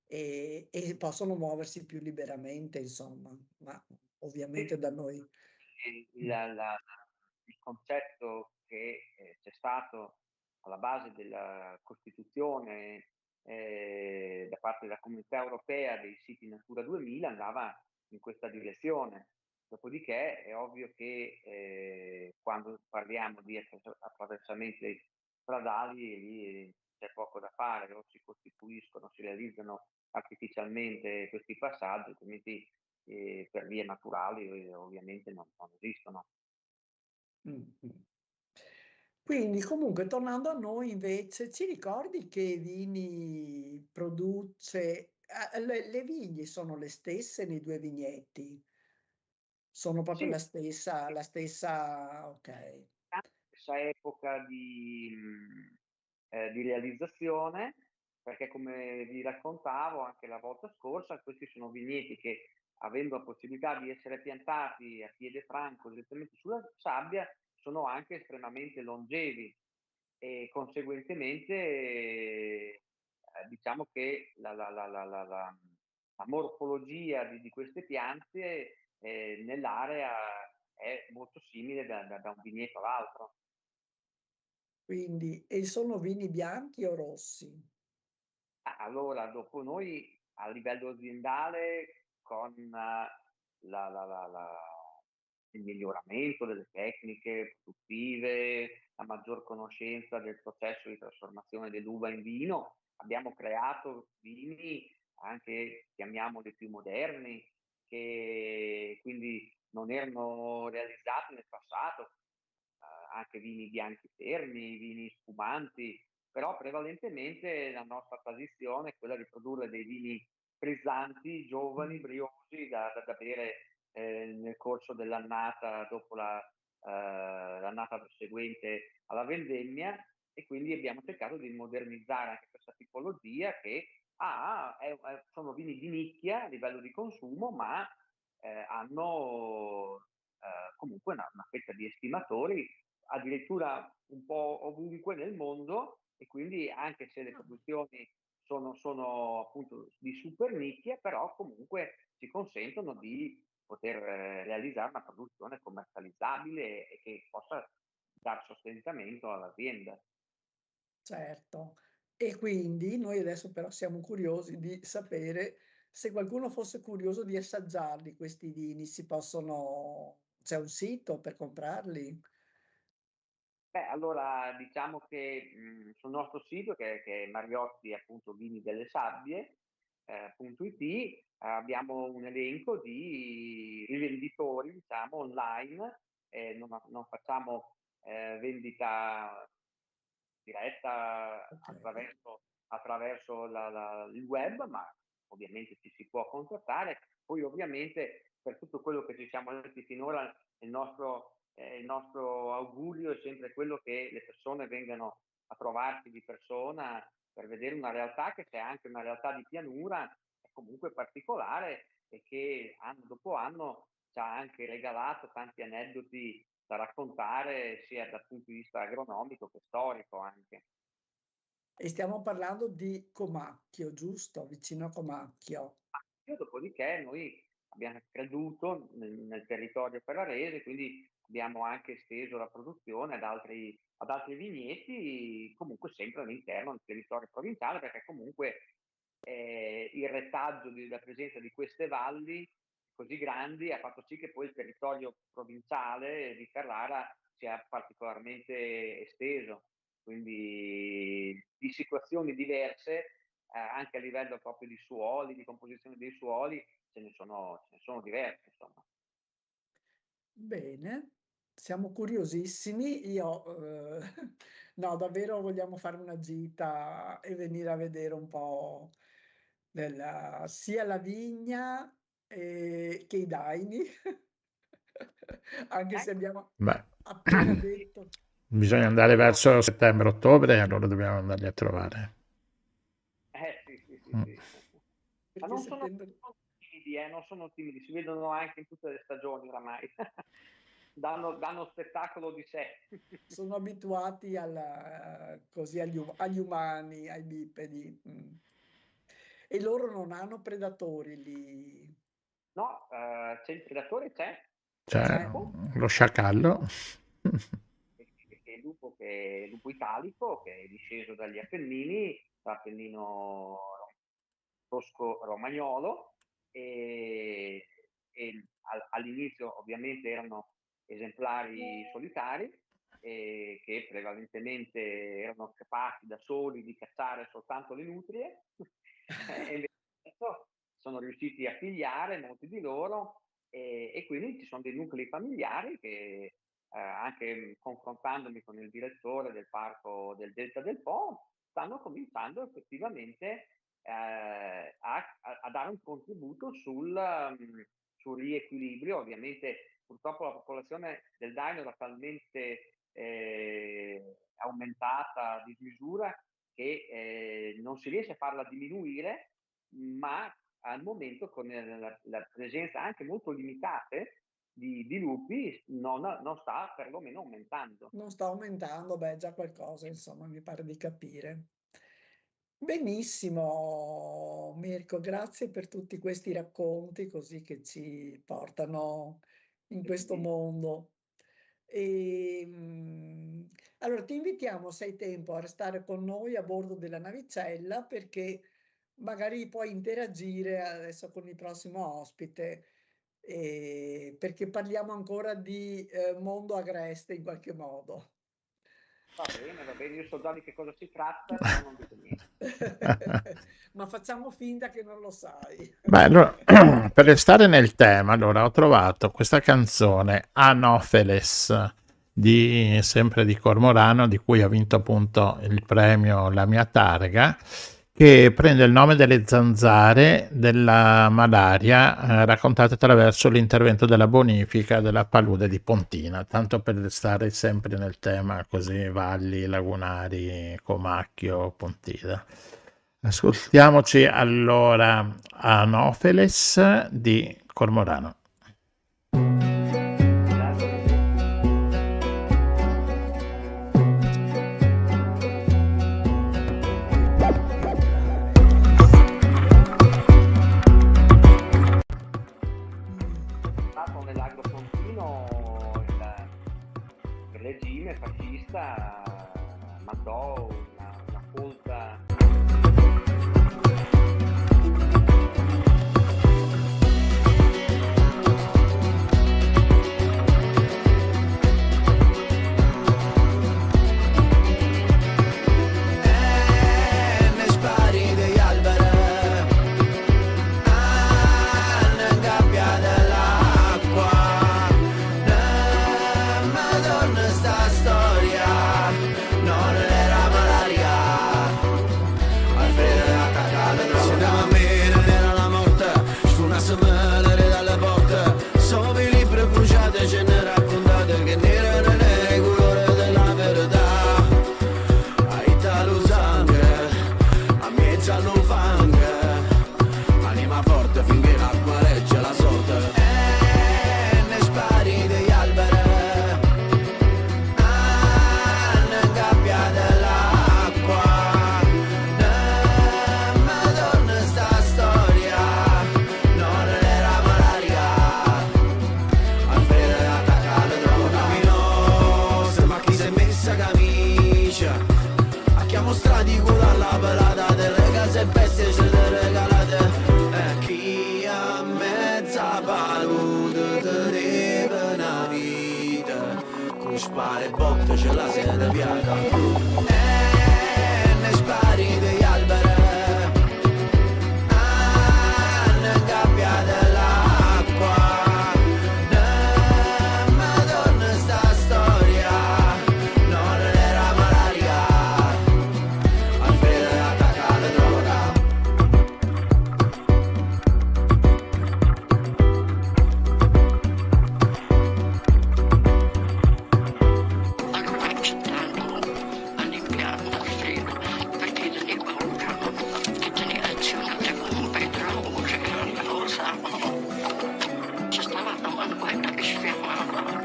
e possono muoversi più liberamente insomma, ma ovviamente da noi mh. Il concetto che c'è stato alla base della costituzione da parte della Comunità Europea dei siti Natura 2000 andava in questa direzione. Dopodiché è ovvio che quando parliamo di attraversamenti stradali, lì c'è poco da fare, o si costituiscono, si realizzano artificialmente questi passaggi, altrimenti per vie naturali ovviamente non esistono. Mh. Quindi comunque tornando a noi invece, ci ricordi che vini produce le vigne sono le stesse nei 2 vigneti? Sono proprio Sì, la stessa okay. stessa epoca di realizzazione, perché come vi raccontavo anche la volta scorsa, questi sono vigneti che, avendo la possibilità di essere piantati a piede franco direttamente sulla sabbia, sono anche estremamente longevi e conseguentemente diciamo che la morfologia di queste piante nell'area è molto simile da un vigneto all'altro. Quindi sono vini bianchi o rossi? Allora, dopo noi a livello aziendale con il miglioramento delle tecniche produttive, la maggior conoscenza del processo di trasformazione dell'uva in vino, abbiamo creato vini anche, chiamiamoli, più moderni, che quindi non erano realizzati nel passato, anche vini bianchi fermi, vini spumanti, però prevalentemente la nostra tradizione è quella di produrre dei vini frizzanti, giovani, Mh. briosi da bere nel corso dell'annata dopo l'annata seguente alla vendemmia, e quindi abbiamo cercato di modernizzare anche questa tipologia che sono vini di nicchia a livello di consumo, ma hanno comunque una fetta di estimatori addirittura un po' ovunque nel mondo, e quindi anche se le Ah. produzioni sono appunto di super nicchia, però comunque ci consentono di poter realizzare una produzione commercializzabile e che possa dar sostentamento all'azienda. Certo. E quindi noi adesso però siamo curiosi di sapere se qualcuno fosse curioso di assaggiarli questi vini, c'è un sito per comprarli? Beh, allora diciamo che sul nostro sito che è Mariotti appunto Vini delle Sabbie, www.it abbiamo un elenco di rivenditori, diciamo, online, non facciamo vendita diretta attraverso il web, ma ovviamente ci si può contattare. Poi ovviamente per tutto quello che ci siamo detti finora, il nostro augurio è sempre quello che le persone vengano a trovarsi di persona per vedere una realtà che c'è anche una realtà di pianura, comunque particolare, e che anno dopo anno ci ha anche regalato tanti aneddoti da raccontare sia dal punto di vista agronomico che storico anche. E stiamo parlando di Comacchio, giusto? Vicino a Comacchio. Dopodiché noi abbiamo creduto nel territorio ferrarese, quindi abbiamo anche esteso la produzione ad altri vigneti, comunque sempre all'interno del territorio provinciale, perché comunque il retaggio della presenza di queste valli così grandi ha fatto sì che poi il territorio provinciale di Ferrara sia particolarmente esteso, quindi di situazioni diverse anche a livello proprio di suoli, di composizione dei suoli, ce ne sono diverse, insomma. Bene, siamo curiosissimi. Io, no, davvero vogliamo fare una gita e venire a vedere un po' sia la vigna che i daini, anche se abbiamo Beh, appena detto. bisogna andare verso settembre-ottobre e allora dobbiamo andarli a trovare. Sì. Mm. Ma non sono timidi, si vedono anche in tutte le stagioni oramai. danno spettacolo di sé. Sono abituati così agli umani, ai bipedi. E loro non hanno predatori lì? No, c'è il predatore, c'è Lo sciacallo. che è il lupo italico, che è disceso dagli Appennini, l'Appennino tosco-romagnolo, e all'inizio ovviamente erano esemplari solitari che prevalentemente erano capaci da soli di cacciare soltanto le nutrie e invece adesso sono riusciti a figliare molti di loro e quindi ci sono dei nuclei familiari che anche confrontandomi con il direttore del parco del Delta del Po stanno cominciando effettivamente a dare un contributo sul riequilibrio. Ovviamente purtroppo la popolazione del daino era talmente aumentata a dismisura che non si riesce a farla diminuire, ma al momento con la presenza anche molto limitate di lupi non sta perlomeno aumentando. Non sta aumentando, beh, già qualcosa, insomma, mi pare di capire. Benissimo, Mirko, grazie per tutti questi racconti così che ci portano in questo mondo. Allora ti invitiamo, se hai tempo, a restare con noi a bordo della navicella perché magari puoi interagire adesso con il prossimo ospite, perché parliamo ancora di mondo agreste in qualche modo. Va bene, io so già di che cosa si tratta, ma non dico niente. Ma facciamo finta che non lo sai. Beh, allora, per restare nel tema, allora ho trovato questa canzone Anopheles sempre di Cormorano, di cui ha vinto appunto il premio La mia targa, che prende il nome delle zanzare della malaria raccontate attraverso l'intervento della bonifica della palude di Pontina, tanto per stare sempre nel tema così valli lagunari, Comacchio, Pontina. Ascoltiamoci allora Anopheles di Cormorano. Il regime fascista mandò una colta ne spari degli alberi spara e botte c'è la sede piaga. Ne spari degli alberi, ne gabbia dell'acqua, ne madonna sta storia, non era malaria, a fede attaccare droga. Ci stava una manuetta che sfirmava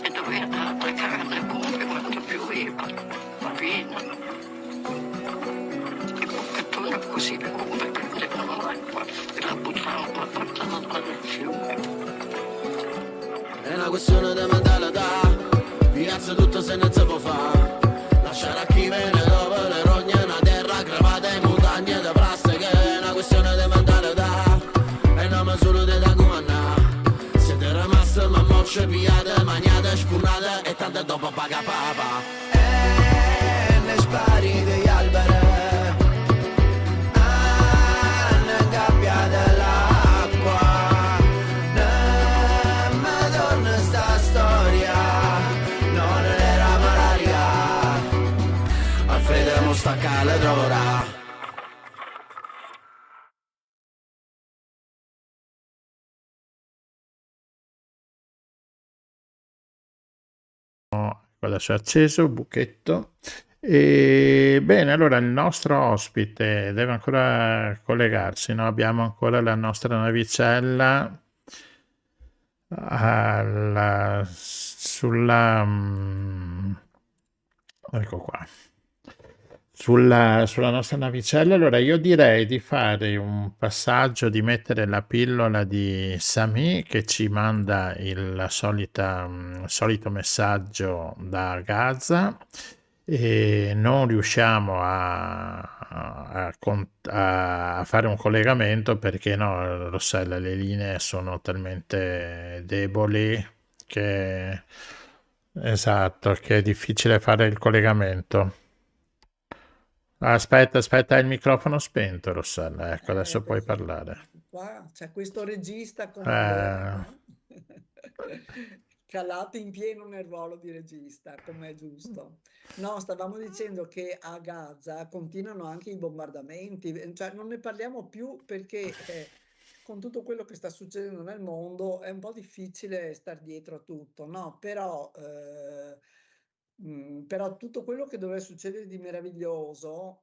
e doveva attaccare le bombe quando pioveva, la piena. Il bocchettone così le bombe prendevano l'acqua e la buttavano la portavano nel fiume. È una questione di mentalità, piazza tutto se ne si può fare. Lasciare a chi viene dopo le rogne, una terra crepata in montagne di plastica. È una questione di mentalità, e non mi solo di da comandare. Siete rimasti ma mocce piate, maniate, spurnate e tante dopo paga papa. Ne spari degli alberi, ne gabbia dell'acqua, ne madonna sta storia, non era malaria, Alfredo mo stacca le droga. Adesso è acceso il buchetto. E bene, allora il nostro ospite deve ancora collegarsi, no? Abbiamo ancora la nostra navicella ecco qua, sulla nostra navicella. Allora io direi di fare un passaggio, di mettere la pillola di Sami che ci manda il solito messaggio da Gaza, e non riusciamo a fare un collegamento perché no, Rossella, le linee sono talmente deboli che esatto, che è difficile fare il collegamento. Aspetta, hai il microfono spento, Rossella. Ecco, adesso puoi Perché parlare. qua c'è questo regista come Eh, no? Calato in pieno nel ruolo di regista, come è giusto. No, stavamo dicendo che a Gaza continuano anche i bombardamenti, cioè non ne parliamo più perché con tutto quello che sta succedendo nel mondo è un po' difficile star dietro a tutto, no? Però tutto quello che doveva succedere di meraviglioso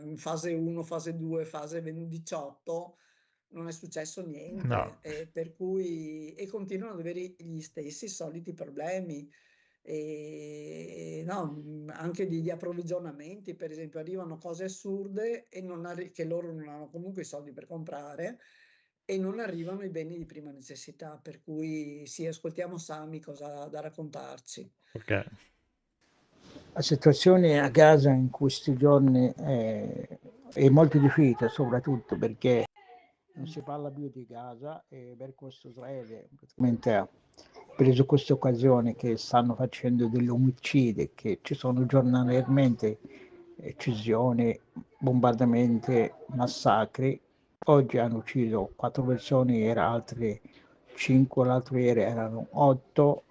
in fase 1, fase 2, fase 18 non è successo no, niente, per cui continuano ad avere gli stessi soliti problemi. No, anche di approvvigionamenti, per esempio, arrivano cose assurde e che loro non hanno comunque i soldi per comprare e non arrivano i beni di prima necessità, per cui sì, ascoltiamo Sami cosa ha da raccontarci. ok. La situazione a Gaza in questi giorni è molto difficile, soprattutto perché non si parla più di Gaza e per questo Israele praticamente ha preso questa occasione che stanno facendo degli omicidi, che ci sono giornalmente uccisioni, bombardamenti, massacri. Oggi hanno ucciso 4 persone, era altre 5, l'altro ieri erano 8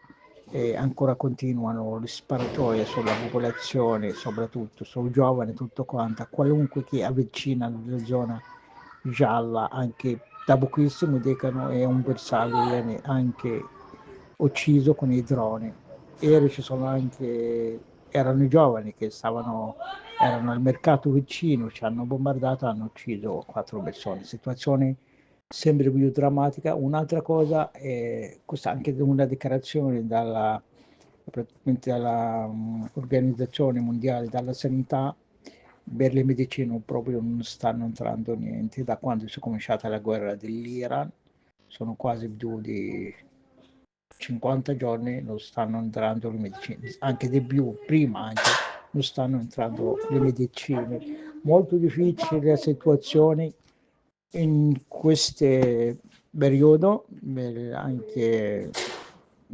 e ancora continuano le sparatorie sulla popolazione, soprattutto sui giovani, tutto quanto, a qualunque chi avvicina nella zona gialla, anche da pochissimo dicono è un bersaglio, viene anche ucciso con i droni. Ieri ci sono anche, erano i giovani che erano al mercato vicino, ci hanno bombardato, hanno ucciso 4 persone. Situazione sempre più drammatica. Un'altra cosa è questa, anche una dichiarazione dalla Organizzazione Mondiale della Sanità, per le medicine proprio non stanno entrando niente da quando si è cominciata la guerra dell'Iran, sono quasi più di 50 giorni non stanno entrando le medicine, anche di più, prima anche non stanno entrando le medicine. Molto difficile la situazione in questo periodo, anche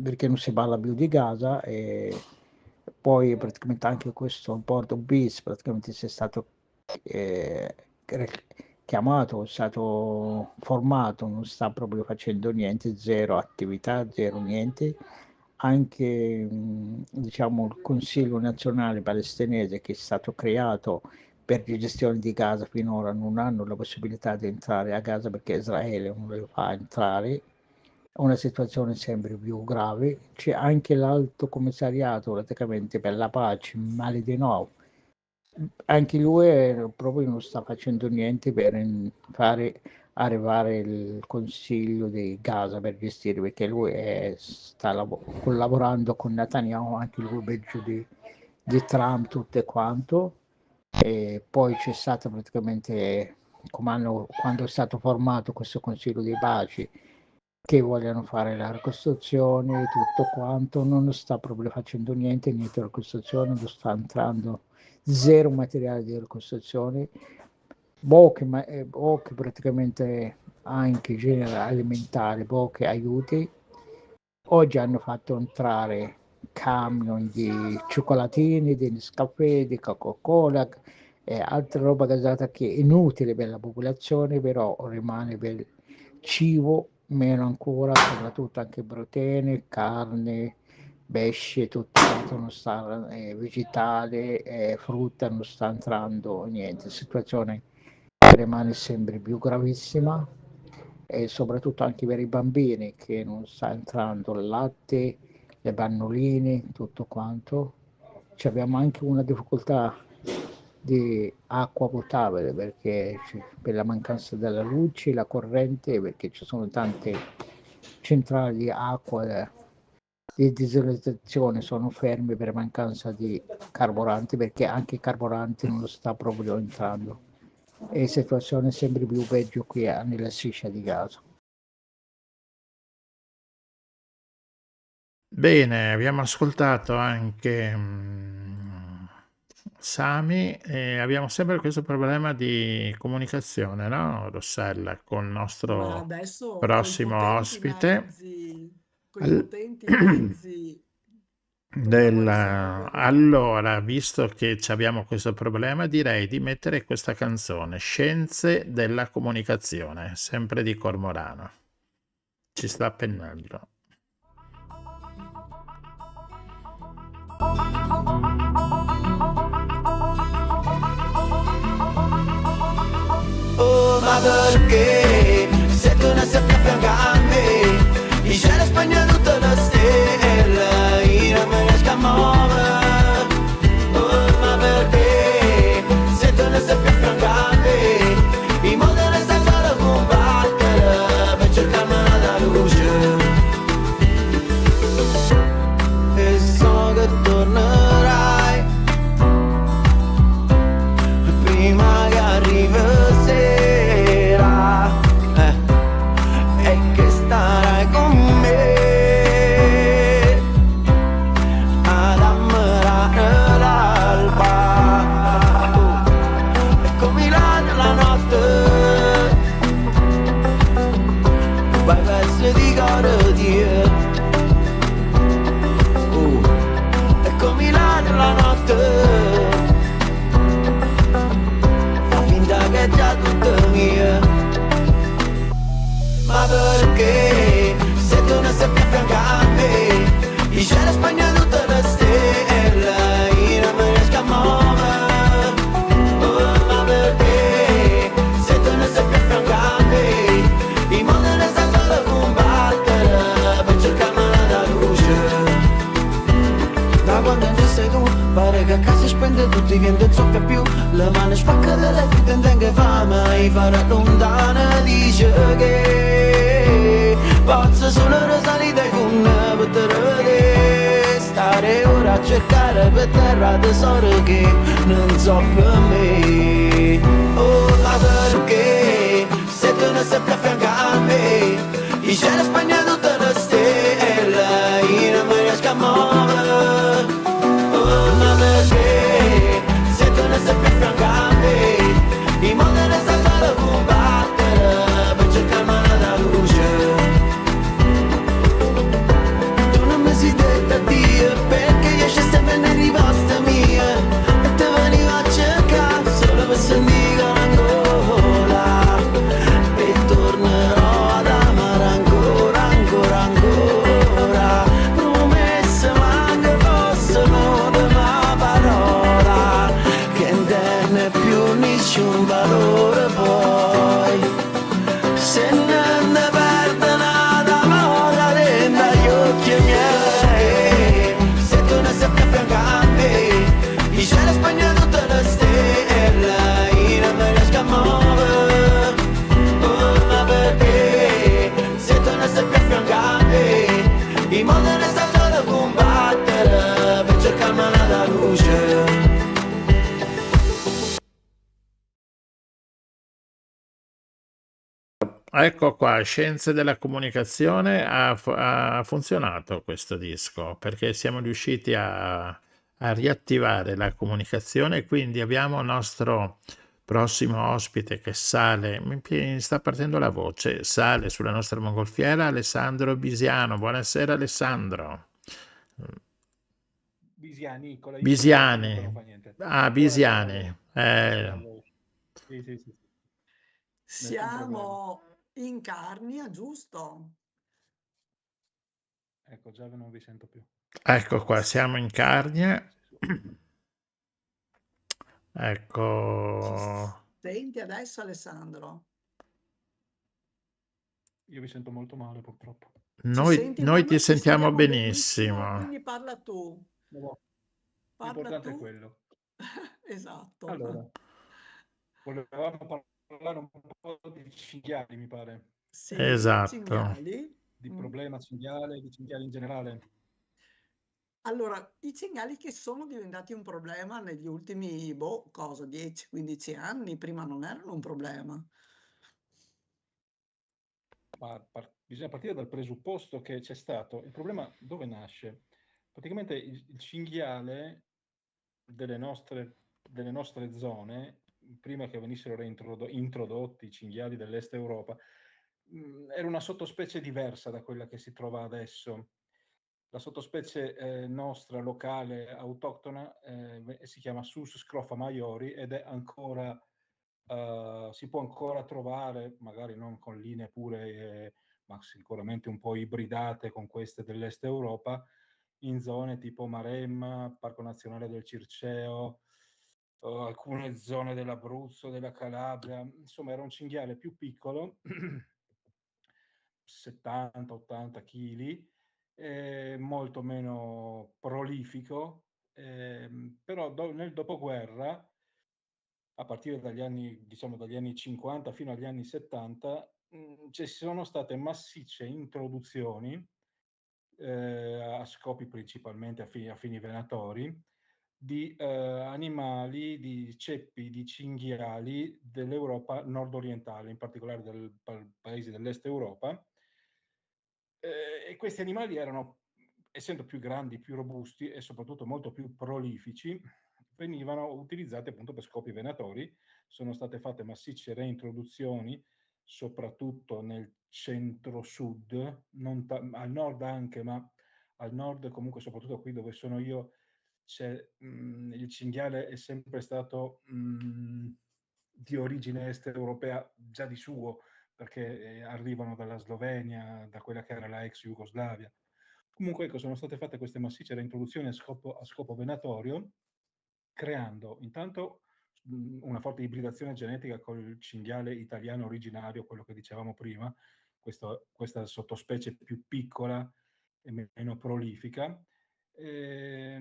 perché non si parla più di Gaza, e poi praticamente anche questo porto bis praticamente si è stato chiamato, è stato formato, non sta proprio facendo niente, zero attività, zero niente. Anche diciamo il Consiglio nazionale palestinese, che è stato creato per la gestione di Gaza, finora non hanno la possibilità di entrare a Gaza perché Israele non le fa entrare. È una situazione sempre più grave. C'è anche l'Alto Commissariato praticamente per la pace, Mali di No. Anche lui proprio non sta facendo niente per fare arrivare il Consiglio di Gaza per gestire, perché lui sta collaborando con Netanyahu, anche lui peggio di Trump, tutto e quanto. E poi c'è stato praticamente, quando è stato formato questo Consiglio di pace, che vogliono fare la ricostruzione, tutto quanto, non sta proprio facendo niente di ricostruzione, non sta entrando zero materiale di ricostruzione, pochi praticamente anche genere alimentare, pochi aiuti. Oggi hanno fatto entrare camion di cioccolatini, di Nescafè, di Coca-Cola e altra roba gasata che è inutile per la popolazione, però rimane per cibo, meno ancora, soprattutto anche proteine, carne, pesce, tutto quanto non sta, vegetale, frutta, non sta entrando niente. La situazione rimane sempre più gravissima, e soprattutto anche per i bambini, che non sta entrando il latte, le pannoline, tutto quanto. Abbiamo anche una difficoltà di acqua potabile, perché per la mancanza della luce, la corrente, perché ci sono tante centrali di acqua di desalinizazione sono ferme per mancanza di carburante, perché anche il carburante non sta proprio entrando. E la situazione è sempre più peggio qui nella striscia di Gaza. Bene, abbiamo ascoltato anche Sami, e abbiamo sempre questo problema di comunicazione, no, Rossella, con il Ma nostro adesso prossimo ospite. coi Al- potenti mezzi Allora, visto che abbiamo questo problema, direi di mettere questa canzone, Scienze della comunicazione, sempre di Cormorano. Ci sta pennello. Oh, ma perché se tu non sei più affianca a me, il cielo spegna tutte le stelle, io non me ne riesco a muovere. Oh, ma perché se tu non sei più affianca a me, il mondo ne sta solo a combattere per cercarmi la luce. E so che tornerai prima che arrivi sera, e che starai con me ad ammirare l'alba, e come la notte vai verso di cuore Dio, e come la notte che è già tutto mio. Ma perché se tu non sei più affianca a me, il cielo spegna tutte le stelle, io non me ne riesco a muovere. Oh, ma perché se tu non sei più affianca a me, il mondo ne sta solo a combattere per cercarmi la luce. Da quando non sei tu, pare che a casa spende tutti, viento non soffia più, le mani spacca delle vite, non tengo fame, i farà lontana, dice che posso solo risalire ai funni per te vedere, stare ora a cercare per terra tesoro che non so per me. Oh, ma perché se tu non sei più affianca a me, il cielo spegna tutte le stelle, io non me riesco a muovere. Oh, ma perché se tu non sei più affianca a me, il mondo ne sta solo a combattere per cercarmi la luce. Tu non Ecco qua, Scienze della comunicazione ha funzionato questo disco perché siamo riusciti a riattivare la comunicazione e quindi abbiamo il nostro prossimo ospite che sale, mi sta partendo la voce, sale sulla nostra mongolfiera, Alessandro Bisiano. Buonasera Alessandro. Bisiani, con la Y davanti, comunque non Bisiani. fa niente. Ah, Buonasera a Bisiani. voi. Buonasera a voi. Sì, sì, sì, sì. Nessun problema. Siamo in Carnia, giusto? Ecco, già non vi sento più. Ecco qua, siamo in Carnia. Sì, sì. Ci Ecco, senti adesso, Alessandro? Io vi sento molto male, purtroppo. Ci noi, senti? noi ti Ci sentiamo sentiamo benissimo, benissimo. quindi parla tu. No, Parla l'importante è tu. quello. Esatto. Allora, volevamo parlare un po' di cinghiali, mi pare. Sì, Esatto. cinghiali. Di Mm. problema cinghiale, di cinghiali in generale. Allora, i cinghiali che sono diventati un problema negli ultimi, 10-15 anni, prima non erano un problema. Ma bisogna partire dal presupposto che c'è stato. Il problema dove nasce? Praticamente il cinghiale delle nostre zone, prima che venissero introdotti i cinghiali dell'Est Europa, era una sottospecie diversa da quella che si trova adesso. La sottospecie nostra, locale, autoctona, si chiama Sus scrofa maiori ed è ancora, si può ancora trovare, magari non con linee pure, ma sicuramente un po' ibridate con queste dell'Est Europa, in zone tipo Maremma, Parco Nazionale del Circeo, alcune zone dell'Abruzzo, della Calabria. Insomma, era un cinghiale più piccolo, 70-80 kg, molto meno prolifico, però nel dopoguerra, a partire dagli anni, diciamo, dagli anni 50 fino agli anni 70, ci sono state massicce introduzioni a scopi principalmente a fini venatori, di animali, di ceppi di cinghiali dell'Europa nord-orientale, in particolare del paesi dell'Est Europa. E questi animali erano, essendo più grandi, più robusti e soprattutto molto più prolifici, venivano utilizzati appunto per scopi venatori. Sono state fatte massicce reintroduzioni, soprattutto nel centro-sud, al nord anche, ma al nord comunque soprattutto qui dove sono io, il cinghiale è sempre stato di origine est europea già di suo, perché arrivano dalla Slovenia, da quella che era la ex Jugoslavia. Comunque ecco, sono state fatte queste massicce reintroduzioni a scopo venatorio, creando intanto una forte ibridazione genetica col cinghiale italiano originario, quello che dicevamo prima, questa sottospecie più piccola e meno prolifica, e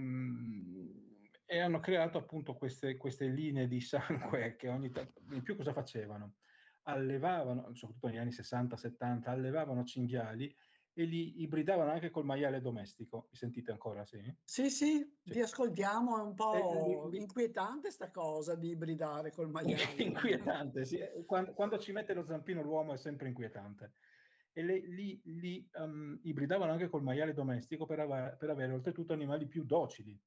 hanno creato appunto queste linee di sangue che ogni tanto, in più cosa facevano? Allevavano, soprattutto negli anni 60-70, allevavano cinghiali e li ibridavano anche col maiale domestico. Mi sentite ancora, sì? Sì, Sì. ti ascoltiamo, è un po' li- inquietante sta cosa di ibridare col maiale. Inquietante, sì. Quando ci mette lo zampino l'uomo è sempre inquietante. E li ibridavano anche col maiale domestico per avere oltretutto animali più docili.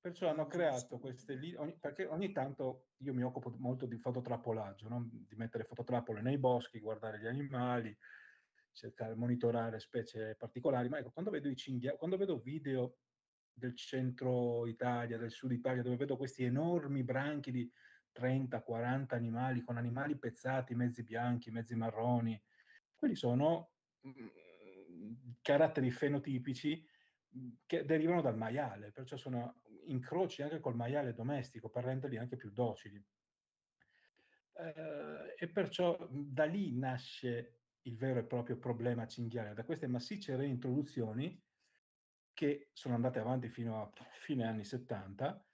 Perciò hanno creato queste linee, perché ogni tanto io mi occupo molto di fototrappolaggio, no? Di mettere fototrappole nei boschi, guardare gli animali, cercare di monitorare specie particolari, ma ecco, quando vedo quando vedo video del centro Italia, del sud Italia, dove vedo questi enormi branchi di 30-40 animali, con animali pezzati, mezzi bianchi, mezzi marroni, quelli sono caratteri fenotipici che derivano dal maiale, perciò sono incroci anche col maiale domestico per renderli anche più docili. E perciò da lì nasce il vero e proprio problema cinghiale, da queste massicce reintroduzioni che sono andate avanti fino a fine anni 70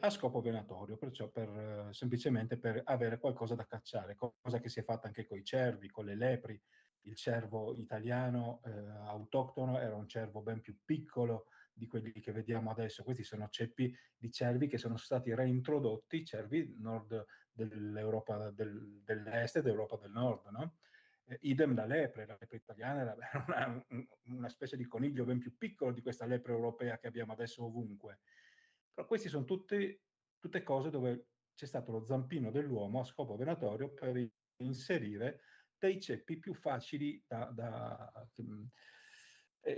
a scopo venatorio, perciò semplicemente per avere qualcosa da cacciare, cosa che si è fatta anche con i cervi, con le lepri, il cervo italiano autoctono era un cervo ben più piccolo di quelli che vediamo adesso. Questi sono ceppi di cervi che sono stati reintrodotti, cervi nord dell'Europa dell'est e dell'Europa del nord, no? Idem la lepre italiana era una specie di coniglio ben più piccolo di questa lepre europea che abbiamo adesso ovunque. Però queste sono tutte cose dove c'è stato lo zampino dell'uomo a scopo venatorio per inserire dei ceppi più facili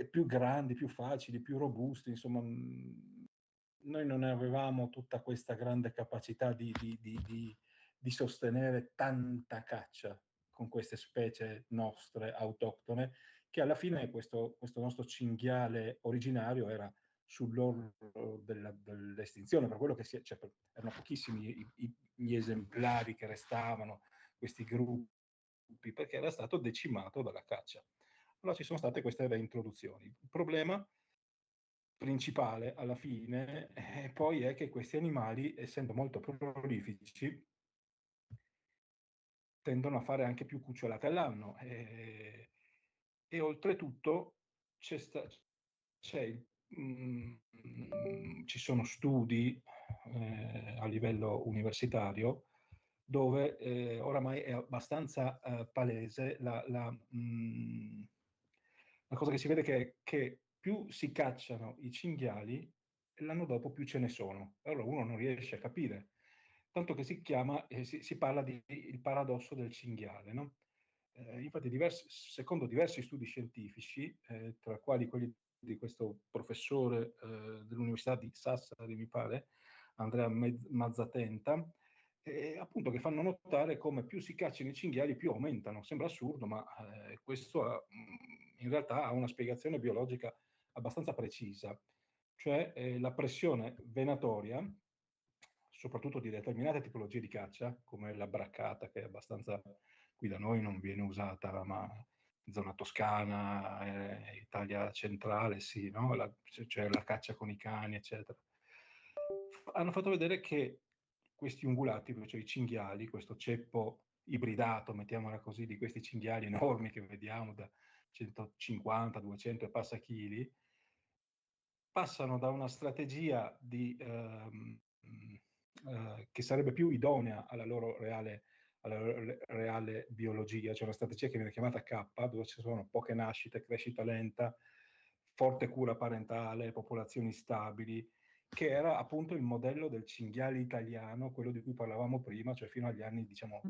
più grandi, più facili, più robusti, insomma. Noi non avevamo tutta questa grande capacità di sostenere tanta caccia con queste specie nostre autoctone, che alla fine questo nostro cinghiale originario era sull'orlo dell'estinzione, per quello che erano pochissimi gli esemplari che restavano, questi gruppi, perché era stato decimato dalla caccia. Allora ci sono state queste reintroduzioni. Il problema principale alla fine poi è che questi animali, essendo molto prolifici, tendono a fare anche più cucciolate all'anno e oltretutto ci sono studi a livello universitario dove oramai è abbastanza palese la cosa che si vede che più si cacciano i cinghiali, l'anno dopo più ce ne sono. Allora uno non riesce a capire. Tanto che si parla di il paradosso del cinghiale, no? Infatti secondo diversi studi scientifici, tra quali quelli di questo professore dell'Università di Sassari, mi pare, Andrea Mazzatenta, appunto che fanno notare come più si cacciano i cinghiali più aumentano. Sembra assurdo, ma questo in realtà ha una spiegazione biologica abbastanza precisa, cioè la pressione venatoria, soprattutto di determinate tipologie di caccia, come la braccata, che è abbastanza, qui da noi non viene usata, ma in zona toscana, Italia centrale, sì, no? Cioè la caccia con i cani, eccetera. Hanno fatto vedere che questi ungulati, cioè i cinghiali, questo ceppo ibridato, mettiamola così, di questi cinghiali enormi che vediamo da 150, 200 e passa chili, passano da una strategia che sarebbe più idonea alla loro reale biologia, cioè una strategia che viene chiamata K, dove ci sono poche nascite, crescita lenta, forte cura parentale, popolazioni stabili, che era appunto il modello del cinghiale italiano, quello di cui parlavamo prima, cioè fino agli anni, diciamo,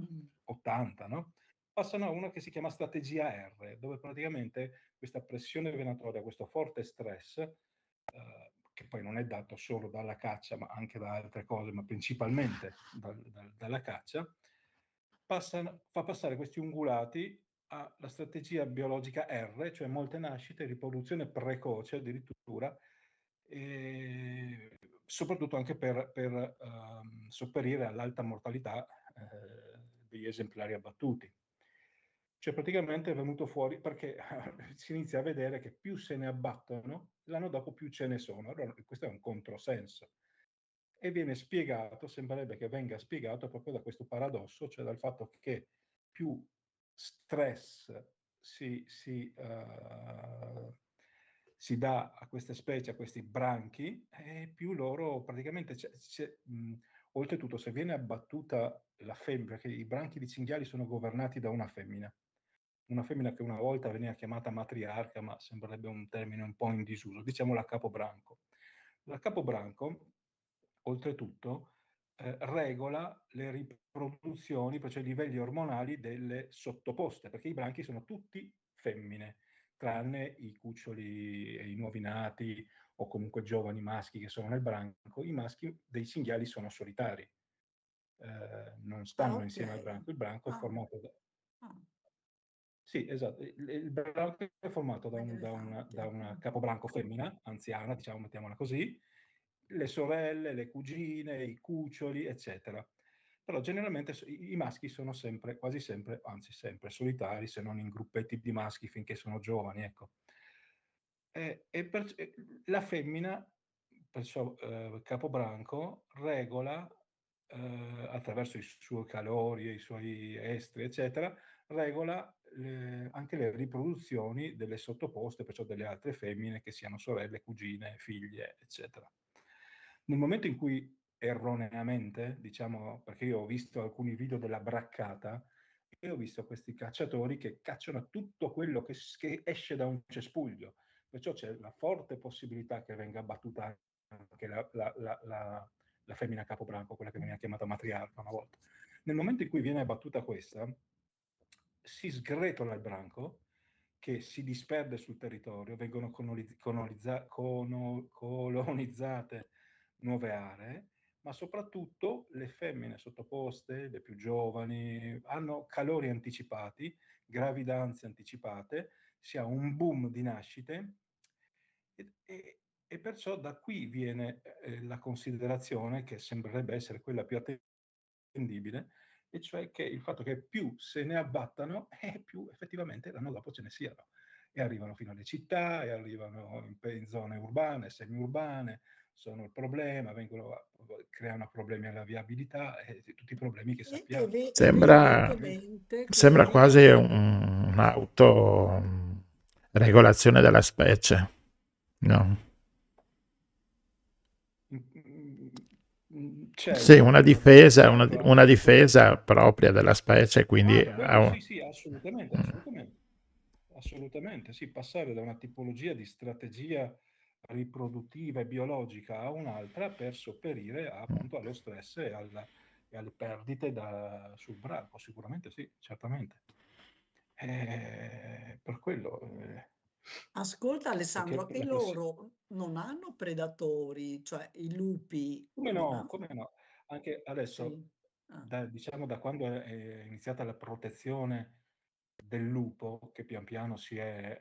80, no? Passano a una che si chiama strategia R, dove praticamente questa pressione venatoria, questo forte stress, che poi non è dato solo dalla caccia, ma anche da altre cose, ma principalmente dalla caccia, fa passare questi ungulati alla strategia biologica R, cioè molte nascite, riproduzione precoce addirittura, soprattutto anche per sopperire all'alta mortalità degli esemplari abbattuti. Cioè praticamente è venuto fuori perché si inizia a vedere che più se ne abbattono, l'anno dopo più ce ne sono. Allora questo è un controsenso. E viene spiegato, sembrerebbe che venga spiegato proprio da questo paradosso, cioè dal fatto che più stress si dà a queste specie, a questi branchi, e più loro praticamente, oltretutto se viene abbattuta la femmina, perché i branchi di cinghiali sono governati da una femmina che una volta veniva chiamata matriarca, ma sembrerebbe un termine un po' in disuso, diciamo la capobranco. La capobranco, oltretutto, regola le riproduzioni, cioè i livelli ormonali delle sottoposte, perché i branchi sono tutti femmine, tranne i cuccioli e i nuovi nati o comunque giovani maschi che sono nel branco. I maschi dei cinghiali sono solitari, non stanno insieme al branco. Il branco è formato da... Sì, esatto. Il branco è formato da una capobranco femmina, anziana, diciamo, mettiamola così, le sorelle, le cugine, i cuccioli, eccetera. Però generalmente i maschi sono sempre, quasi sempre, anzi sempre solitari, se non in gruppetti di maschi finché sono giovani, ecco. La femmina, perciò capobranco, regola attraverso i suoi calori, i suoi estri, eccetera, regola anche le riproduzioni delle sottoposte, perciò delle altre femmine, che siano sorelle, cugine, figlie, eccetera. Nel momento in cui erroneamente, diciamo, perché io ho visto alcuni video della braccata, e ho visto questi cacciatori che cacciano tutto quello che esce da un cespuglio, perciò c'è la forte possibilità che venga abbattuta anche la femmina capobranco, quella che veniva chiamata matriarca una volta. Nel momento in cui viene abbattuta questa, si sgretola il branco, che si disperde sul territorio, vengono colonizzate nuove aree, ma soprattutto le femmine sottoposte, le più giovani, hanno calori anticipati, gravidanze anticipate, si ha un boom di nascite e perciò da qui viene la considerazione, che sembrerebbe essere quella più attendibile, e cioè che il fatto che più se ne abbattano più effettivamente l'anno dopo ce ne siano. E arrivano fino alle città, e arrivano in zone urbane, semiurbane, sono il problema, creano problemi alla viabilità e tutti i problemi che sappiamo. Sembra quasi un'autoregolazione della specie, no? Sì, una difesa, una difesa propria della specie, quindi sì, assolutamente. Assolutamente, sì, passare da una tipologia di strategia riproduttiva e biologica a un'altra per sopperire appunto allo stress e alle perdite sul branco, sicuramente sì, certamente. Per quello... Ascolta Alessandro, perché e loro non hanno predatori, cioè i lupi Come non no, hanno? come no. Anche adesso, Sì. Ah, diciamo da quando è iniziata la protezione del lupo, che pian piano si è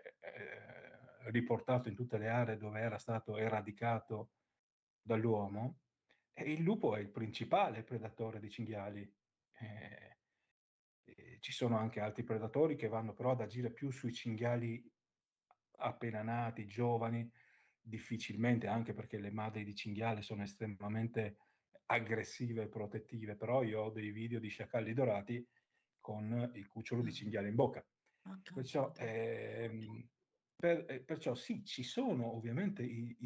riportato in tutte le aree dove era stato eradicato dall'uomo, il lupo è il principale predatore di cinghiali. Ci sono anche altri predatori che vanno però ad agire più sui cinghiali appena nati, giovani, difficilmente, anche perché le madri di cinghiale sono estremamente aggressive e protettive, però io ho dei video di sciacalli dorati con il cucciolo di cinghiale in bocca. Perciò, perciò sì, ci sono ovviamente i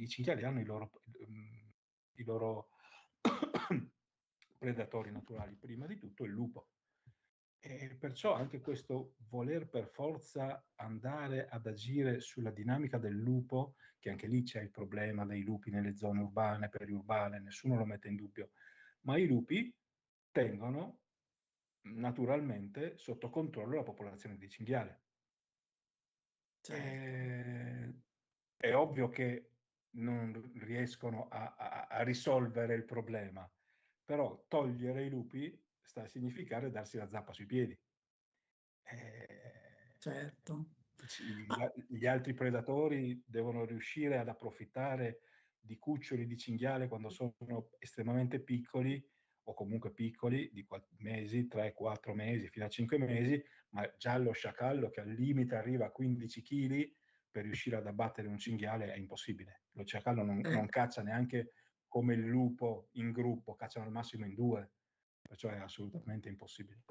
cinghiali hanno i loro predatori naturali, prima di tutto il lupo. E perciò anche questo voler per forza andare ad agire sulla dinamica del lupo, che anche lì c'è il problema dei lupi nelle zone urbane, periurbane, nessuno lo mette in dubbio, ma i lupi tengono naturalmente sotto controllo la popolazione di cinghiale. È ovvio che non riescono a risolvere il problema, però togliere i lupi sta a significare darsi la zappa sui piedi. certo. Gli altri predatori devono riuscire ad approfittare di cuccioli di cinghiale quando sono estremamente piccoli, o comunque piccoli, di mesi, 3-4 mesi, fino a 5 mesi, ma già lo sciacallo, che al limite arriva a 15 kg, per riuscire ad abbattere un cinghiale è impossibile. Lo sciacallo non caccia neanche come il lupo in gruppo, cacciano al massimo in 2, perciò è assolutamente impossibile.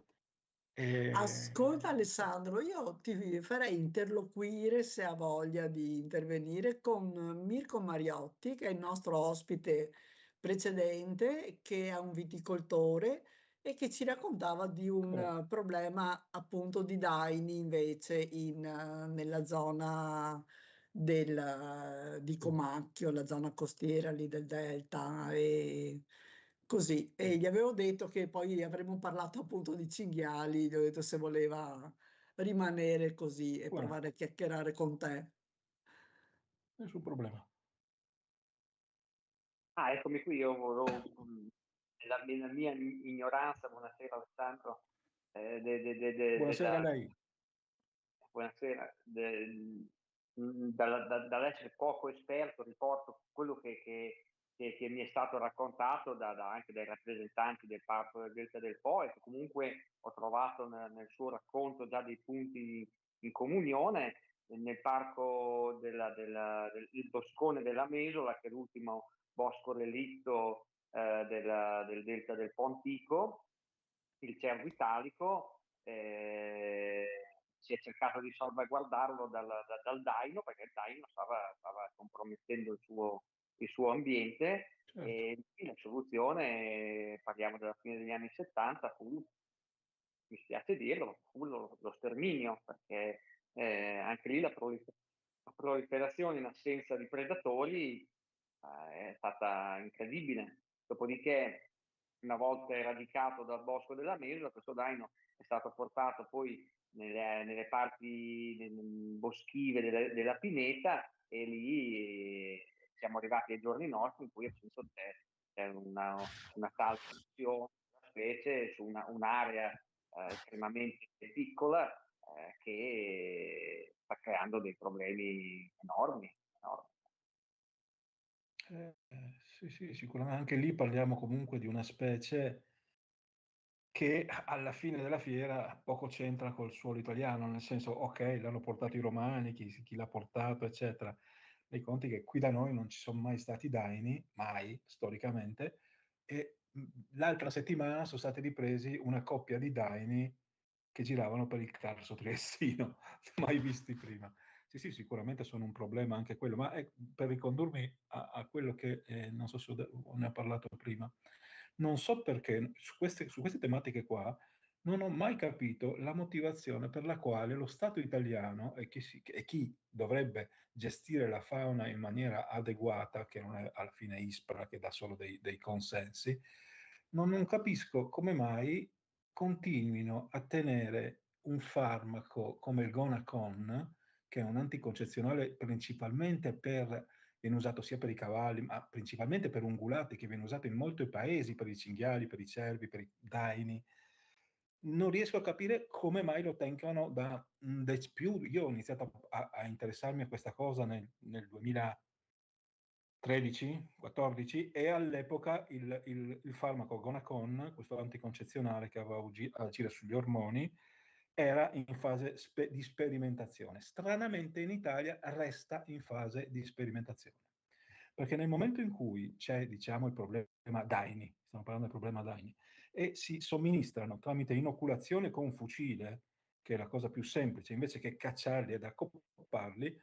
Ascolta Alessandro, io ti farei interloquire, se ha voglia di intervenire, con Mirko Mariotti, che è il nostro ospite precedente, che è un viticoltore e che ci raccontava di un problema appunto di daini invece nella zona di Comacchio, la zona costiera lì del Delta e così. E gli avevo detto che poi avremmo parlato appunto di cinghiali, gli ho detto se voleva rimanere così e provare a chiacchierare con te. Nessun problema. Eccomi qui, io volevo, nella mia ignoranza, buonasera Alessandro, Buonasera a lei. buonasera, dall'essere poco esperto riporto quello che mi è stato raccontato anche dai rappresentanti del Parco del Delta del Po, e che comunque ho trovato nel suo racconto già dei punti in comunione. Nel parco del Boscone della Mesola, che è l'ultimo bosco relitto del Delta del Po antico, il cervo italico, si è cercato di salvaguardarlo dal daino, perché il daino stava compromettendo il suo ambiente, Certo. e la soluzione, parliamo della fine degli anni 70, fu, mi spiace dirlo, fu lo sterminio, perché anche lì la proliferazione in assenza di predatori è stata incredibile. Dopodiché, una volta eradicato dal bosco della Mesola, questo daino è stato portato poi nelle parti boschive della pineta, e lì siamo arrivati ai giorni nostri in cui appunto c'è una tale funzione della specie su un'area estremamente piccola, che sta creando dei problemi enormi. Sì, sicuramente anche lì parliamo comunque di una specie che alla fine della fiera poco c'entra col suolo italiano, nel senso, ok, l'hanno portato i romani, chi l'ha portato, eccetera. Dei conti che qui da noi non ci sono mai stati daini, mai, storicamente, e l'altra settimana sono stati ripresi una coppia di daini che giravano per il Carso triestino, mai visti prima. Sì, sicuramente sono un problema anche quello, ma per ricondurmi a quello che non so se ne ho parlato prima, non so perché su queste tematiche qua non ho mai capito la motivazione per la quale lo Stato italiano e chi dovrebbe gestire la fauna in maniera adeguata, che non è alla fine ISPRA che dà solo dei consensi, non capisco come mai continuino a tenere un farmaco come il Gonacon, che è un anticoncezionale principalmente viene usato sia per i cavalli, ma principalmente per ungulati, che viene usato in molti paesi, per i cinghiali, per i cervi, per i daini. Non riesco a capire come mai lo tengano da più. Io ho iniziato a interessarmi a questa cosa nel 2013-14, e all'epoca il farmaco Gonacon, questo anticoncezionale che aveva agire sugli ormoni, era in fase di sperimentazione. Stranamente in Italia resta in fase di sperimentazione. Perché nel momento in cui c'è, diciamo, il problema daini, stiamo parlando del problema daini, e si somministrano tramite inoculazione con un fucile, che è la cosa più semplice, invece che cacciarli ed accopparli,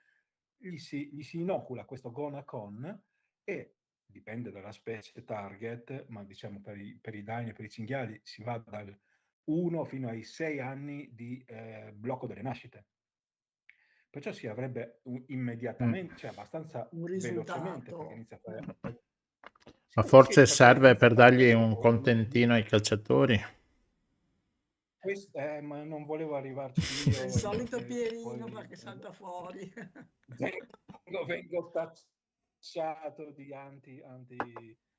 gli si inocula questo Gonacon, e dipende dalla specie target, ma diciamo per i daini e per i cinghiali si va dal 1 fino ai 6 anni di blocco delle nascite. Perciò si avrebbe immediatamente, cioè abbastanza Un velocemente, perché risultato. inizia a fare... Ma Sì, forse perché serve inizia per a fare dargli un freddo. contentino ai calciatori. Ma non volevo arrivarci io. Il solito perché Pierino poi che salta fuori. vengo tacciato di anti...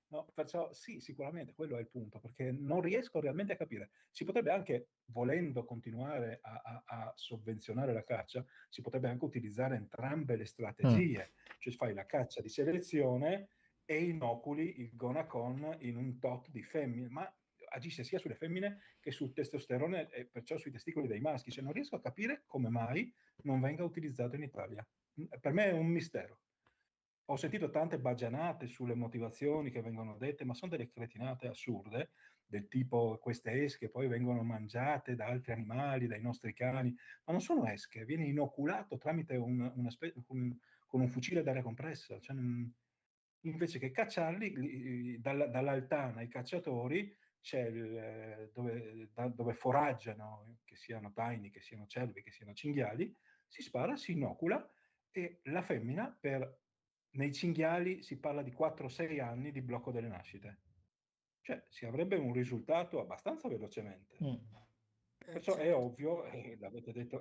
No, perciò sì, sicuramente quello è il punto, perché non riesco realmente a capire. Si potrebbe anche, volendo continuare a sovvenzionare la caccia, si potrebbe anche utilizzare entrambe le strategie. Cioè fai la caccia di selezione e inoculi il Gonacon in un tot di femmine, ma agisce sia sulle femmine che sul testosterone e perciò sui testicoli dei maschi. Cioè non riesco a capire come mai non venga utilizzato in Italia. Per me è un mistero. Ho sentito tante baggianate sulle motivazioni che vengono dette, ma sono delle cretinate assurde, del tipo queste esche poi vengono mangiate da altri animali, dai nostri cani, ma non sono esche, viene inoculato tramite con un fucile d'aria compressa. Cioè, invece che cacciarli, dall'altana ai cacciatori c'è dove foraggiano, che siano daini, che siano cervi, che siano cinghiali, si spara, si inocula, e la femmina nei cinghiali si parla di 4-6 anni di blocco delle nascite. Cioè si avrebbe un risultato abbastanza velocemente. Perciò è Certo. ovvio,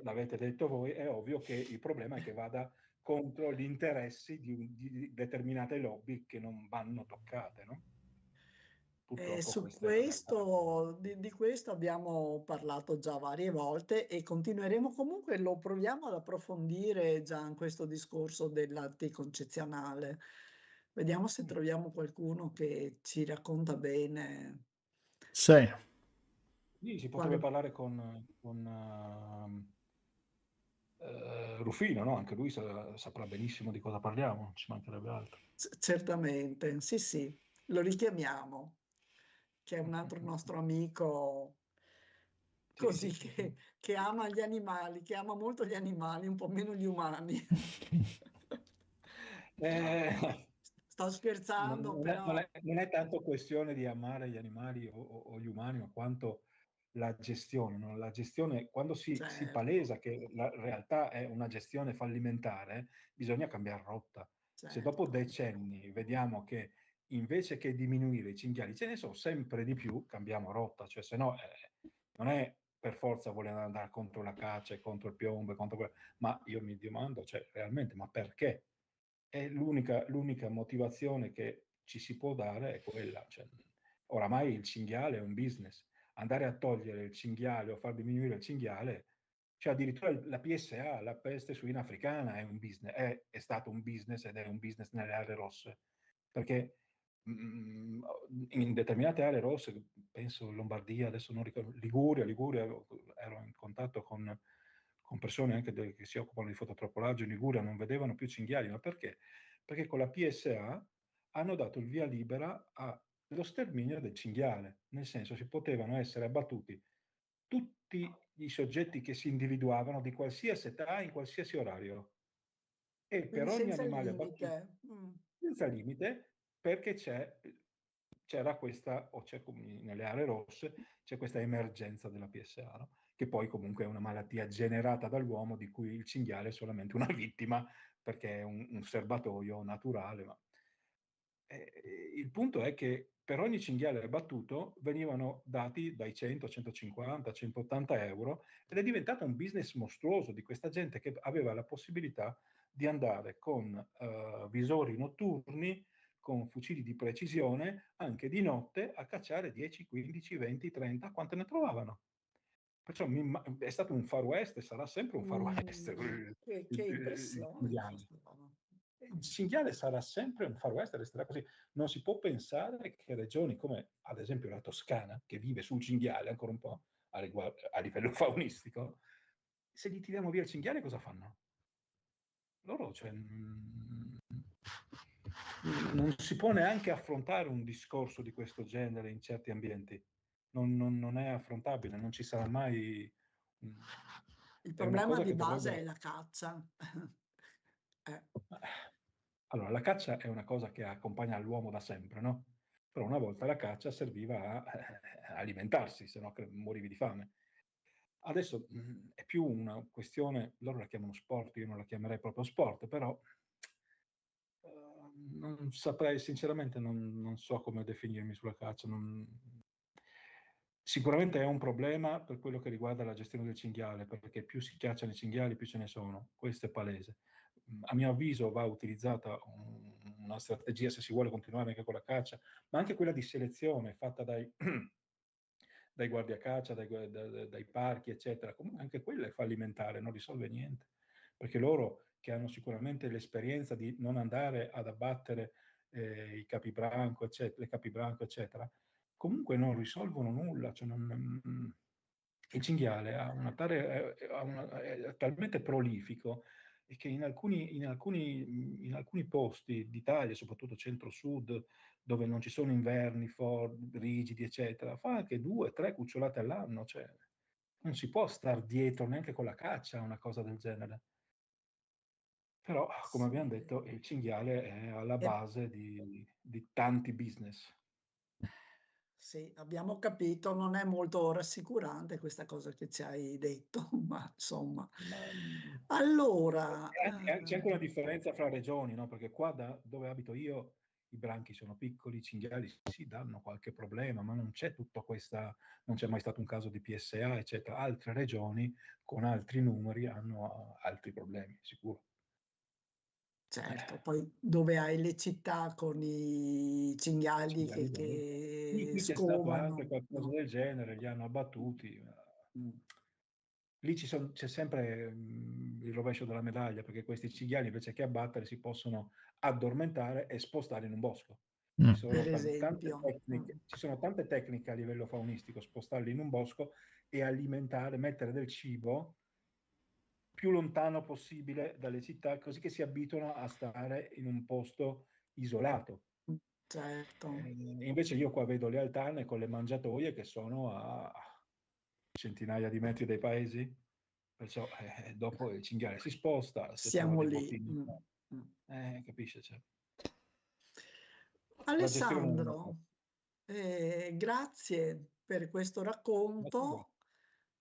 l'avete detto voi, è ovvio che il problema è che vada contro gli interessi di determinate lobby che non vanno toccate, no? Purtroppo Su questa è la realtà. questo, di questo abbiamo parlato già varie volte e continueremo comunque, lo proviamo ad approfondire già in questo discorso dell'anticoncezionale. Vediamo se troviamo qualcuno che ci racconta bene. Sì. Sì, si potrebbe parlare con Rufino, no? Anche lui saprà benissimo di cosa parliamo, ci mancherebbe altro. Certamente, sì, lo richiamiamo, che è un altro nostro amico così che ama gli animali, che ama molto gli animali, un po' meno gli umani. Sto Non, scherzando, non è, non però è- non è tanto questione di amare gli animali o gli umani, ma quanto la gestione, no? La gestione, quando si certo, palesa che la realtà è una gestione fallimentare, bisogna cambiare rotta. Se dopo certo. decenni vediamo che invece che diminuire i cinghiali ce ne sono sempre di più, cambiamo rotta, cioè se no non è per forza voler andare contro la caccia e contro il piombo, ma io mi domando, cioè realmente, ma perché? E l'unica motivazione che ci si può dare è quella. Cioè, oramai il cinghiale è un business. Andare a togliere il cinghiale o far diminuire il cinghiale, cioè addirittura la PSA, la peste suina africana, è un business, è stato un business ed è un business nelle aree rosse. Perché in determinate aree rosse, penso Lombardia, adesso non ricordo, Liguria, ero in contatto con persone anche che si occupano di fototropolaggio in Liguria, non vedevano più cinghiali, ma perché? Perché con la PSA hanno dato il via libera allo sterminio del cinghiale, nel senso si potevano essere abbattuti tutti i soggetti che si individuavano di qualsiasi età, in qualsiasi orario, e per Quindi ogni senza animale abbattuto, limite. senza limite, perché c'era questa, o c'è nelle aree rosse, c'è questa emergenza della PSA, no? Che poi comunque è una malattia generata dall'uomo di cui il cinghiale è solamente una vittima, perché è un serbatoio naturale. Ma il punto è che per ogni cinghiale abbattuto venivano dati dai 100, 150, 180 euro, ed è diventato un business mostruoso di questa gente che aveva la possibilità di andare con visori notturni, con fucili di precisione, anche di notte, a cacciare 10, 15, 20, 30, quante ne trovavano. Perciò è stato un Far West e sarà sempre un Far West. Che impressione questa roba. Il cinghiale sarà sempre un Far West, resterà così. Non si può pensare che regioni come ad esempio la Toscana, che vive sul cinghiale ancora un po' a livello faunistico, se gli tiriamo via il cinghiale cosa fanno? Loro, cioè, non si può neanche affrontare un discorso di questo genere in certi ambienti. Non è affrontabile, non ci sarà mai. Il È una problema cosa di che base è dovrebbero. la caccia. Allora, la caccia è una cosa che accompagna l'uomo da sempre, no? Però una volta la caccia serviva a alimentarsi, se no morivi di fame. Adesso è più una questione, loro la chiamano sport, io non la chiamerei proprio sport, però non saprei, sinceramente non so come definirmi sulla caccia. Sicuramente è un problema per quello che riguarda la gestione del cinghiale, perché più si cacciano i cinghiali, più ce ne sono. Questo è palese. A mio avviso va utilizzata una strategia, se si vuole continuare anche con la caccia, ma anche quella di selezione fatta dai guardiacaccia, dai parchi, eccetera. Comunque anche quella è fallimentare, non risolve niente, perché loro che hanno sicuramente l'esperienza di non andare ad abbattere i capibranco, eccetera, le capibranco, eccetera, comunque non risolvono nulla. Cioè il cinghiale è talmente prolifico e che in alcuni posti d'Italia, soprattutto centro-sud, dove non ci sono inverni rigidi, eccetera, fa anche 2, 3 cucciolate all'anno. Cioè, non si può star dietro neanche con la caccia a una cosa del genere. Però, come abbiamo detto, il cinghiale è alla base di tanti business. Sì, abbiamo capito, non è molto rassicurante questa cosa che ci hai detto, ma insomma. Allora, C'è anche una differenza fra regioni, no? Perché qua dove abito io i branchi sono piccoli, i cinghiali si danno qualche problema, ma non c'è tutta questa, non c'è mai stato un caso di PSA, eccetera. Altre regioni con altri numeri hanno altri problemi, sicuro. certo, poi dove hai le città con i cinghiali Cinghiali che qui c'è stato anche scomano, qualcosa no? del genere, li hanno abbattuti. Lì c'è sempre il rovescio della medaglia, perché questi cinghiali invece che abbattere si possono addormentare e spostare in un bosco. Ci sono Per esempio. ci sono tante tecniche a livello faunistico, spostarli in un bosco e alimentare, mettere del cibo più lontano possibile dalle città, così che si abituano a stare in un posto isolato. Certo. Invece io qua vedo le altane con le mangiatoie che sono centinaia di metri dai paesi, perciò dopo il cinghiale si sposta, se Siamo trova dei lì. bottini, capisce? Cioè. Alessandro, grazie per questo racconto.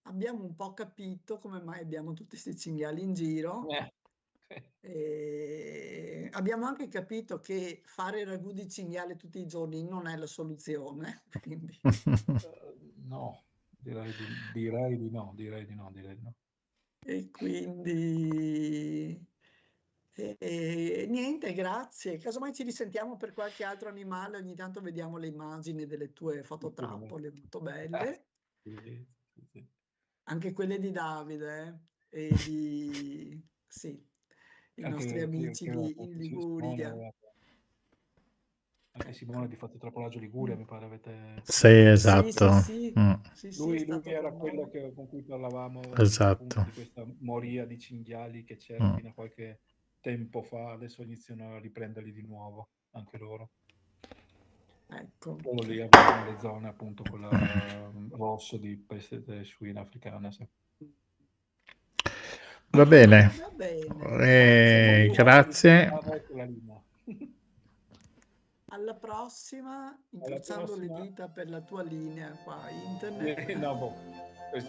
Abbiamo un po' capito come mai abbiamo tutti questi cinghiali in giro. Abbiamo anche capito che fare ragù di cinghiale tutti i giorni non è la soluzione. Quindi. No, direi di no. E quindi niente, grazie. Casomai ci risentiamo per qualche altro animale, ogni tanto vediamo le immagini delle tue fototrappole molto belle. Sì. Anche quelle di Davide e di i nostri amici in Liguria. Anche Simone di Fototrappolaggio Liguria, mi pare avete... Sì, esatto. Sì, lui era quello con cui parlavamo Esatto. di questa moria di cinghiali che c'era fino a qualche tempo fa, adesso iniziano a riprenderli di nuovo, anche loro. Ecco. Quello lì abbiamo le zone, appunto, quella rosso di peste suina africana. Sì. Va bene. Grazie. Grazie. Alla prossima, incrociando le dita per la tua linea qua internet.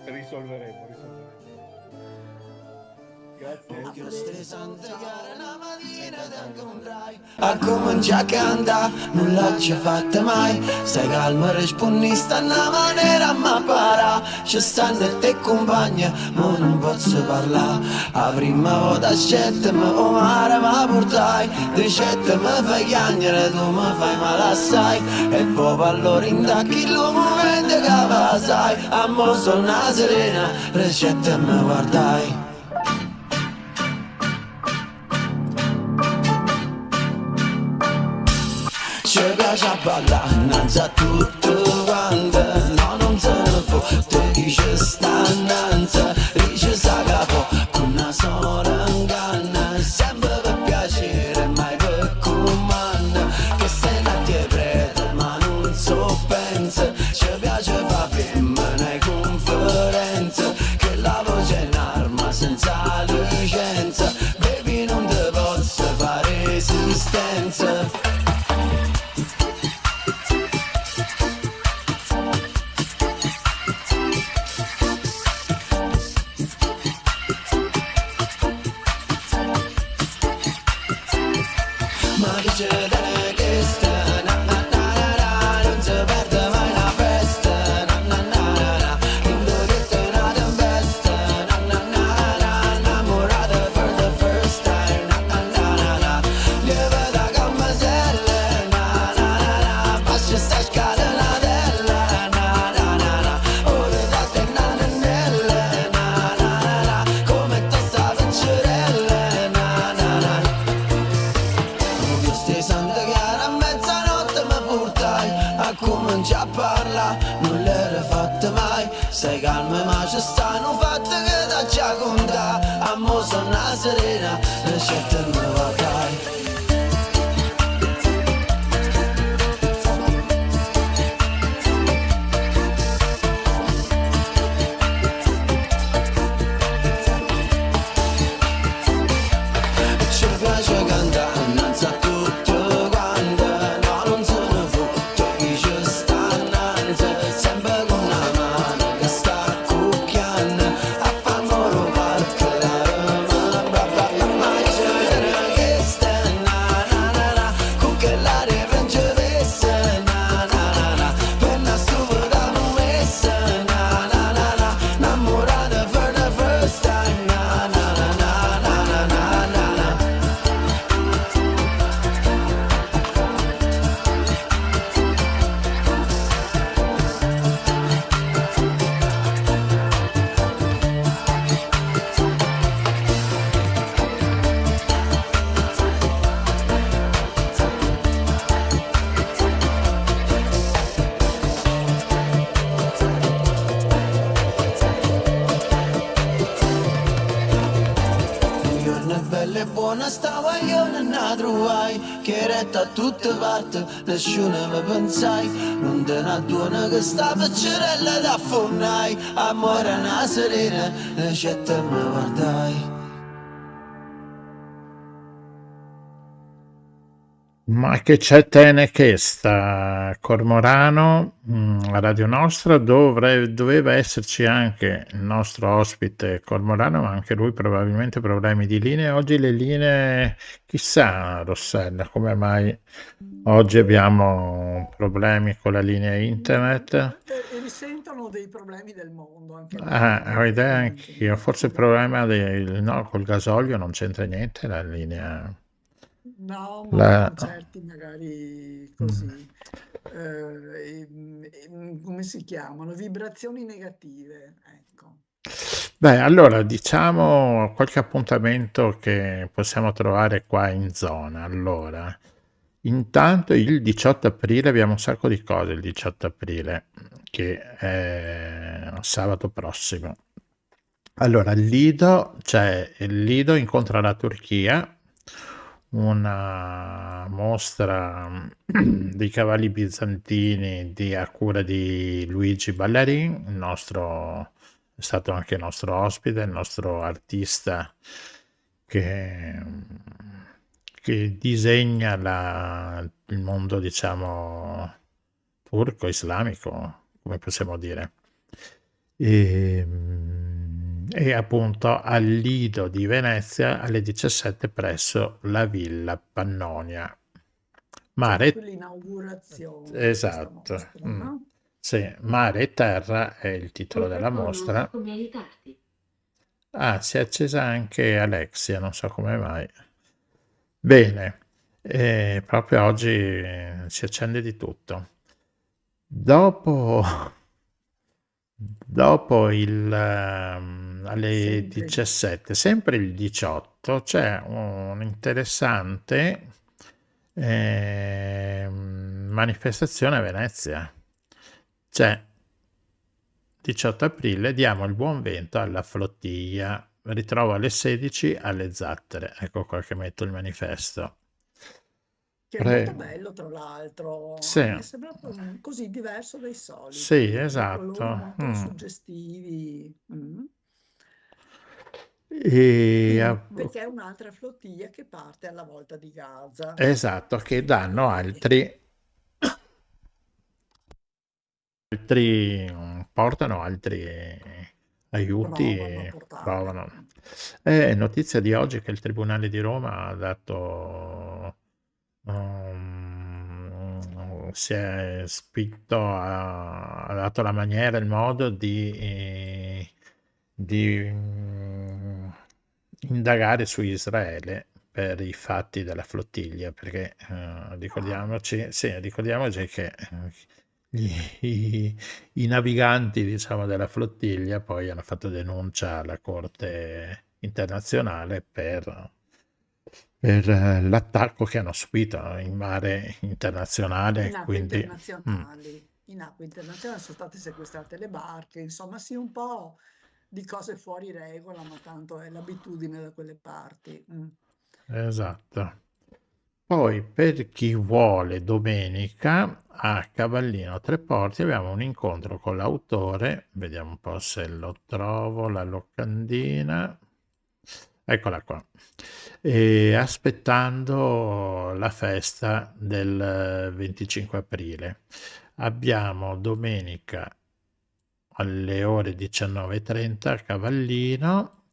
Risolveremo. Grazie. A cominciare a cantare, non l'ho già fatta mai. Stai calmo, rispondi, sta una maniera ma para. Ci stanno te compagni, ma non posso parlare. La prima volta scettami, o mare ma portai. Ricetta mi fai chiagnere, tu mi fai male assai. E poi allora indacchi lo momento che va sai. A mo sono una serena, ricetta mi guardai. Ci piace a ballare innanzi a tutto quanto. No, non se ne fotte chi ci sta innanzi. Dice sa capo con una sola inganna. Sempre per piacere, mai per comando. Che se ne ti prete ma non so pensa. Ci piace fa film nei conferenze. Che la voce è un'arma senza licenza. Baby non ti posso fare resistenza. Stai calma ma ci stanno fatte che da già conta. A mo sono una serena, le scelte me va dai. Ci piace cantare innanzi a tutto quanto. No, non se ne fotte chi ci sta innanzi. Sempre con una mano a fangolo parco la roma, ma c'è quando stavo io non la trovai, che retta a tutte parti, nessuno mi pensai, non te ne adduona che sta piccerella da fonnai, amore una serena, e c'è te me guardai. Ma che c'è Tene che sta Cormorano a Radio Nostra doveva esserci anche il nostro ospite Cormorano, ma anche lui probabilmente problemi di linee. Oggi le linee, chissà Rossella, come mai oggi abbiamo problemi con la linea internet. Risentono dei problemi del mondo anche loro, Ho idea evidentemente. anch'io, forse il problema no, col gasolio non c'entra niente la linea. No, ma La... certi magari Mm. così, come si chiamano? Vibrazioni negative, ecco. Beh, allora diciamo qualche appuntamento che possiamo trovare qua in zona. Allora, intanto il 18 aprile abbiamo un sacco di cose il 18 aprile, che è sabato prossimo. Allora, il Lido incontra la Turchia, una mostra dei cavalli bizantini a cura di Luigi Ballarin, è stato anche il nostro ospite, il nostro artista che, che disegna il mondo, diciamo, turco, islamico, come possiamo dire. E appunto al Lido di Venezia alle 17 presso la Villa Pannonia. C'è qui l'inaugurazione di questa Esatto. mostra, no? Sì, Mare e Terra è il titolo della mostra. Come aiutarti? Ah, si è accesa anche Alexia, non so come mai. Bene, proprio oggi si accende di tutto. Dopo alle Sempre. 17, sempre il 18, c'è un interessante manifestazione a Venezia. C'è 18 aprile, diamo il buon vento alla flottiglia. Ritrovo alle 16 alle Zattere. Ecco qua che metto il manifesto. Che è molto bello, tra l'altro. Sì. Mi è sembrato così diverso dai soliti. Sì, dei esatto. colori molto suggestivi. Perché è un'altra flottiglia che parte alla volta di Gaza. Esatto, che danno portano altri aiuti, provano. È notizia di oggi che il Tribunale di Roma ha dato si è spinto, ha dato la maniera, il modo di indagare su Israele per i fatti della flottiglia, perché ricordiamoci che i naviganti, diciamo, della flottiglia poi hanno fatto denuncia alla Corte internazionale per l'attacco che hanno subito in mare internazionale. In acque internazionali. In acque internazionali sono state sequestrate le barche, insomma sì, un po' di cose fuori regola, ma tanto è l'abitudine da quelle parti. Esatto. Poi per chi vuole domenica a Cavallino Treporti abbiamo un incontro con l'autore, vediamo un po' se lo trovo, la locandina, eccola qua, e aspettando la festa del 25 aprile. Abbiamo domenica alle ore 19:30 a Cavallino,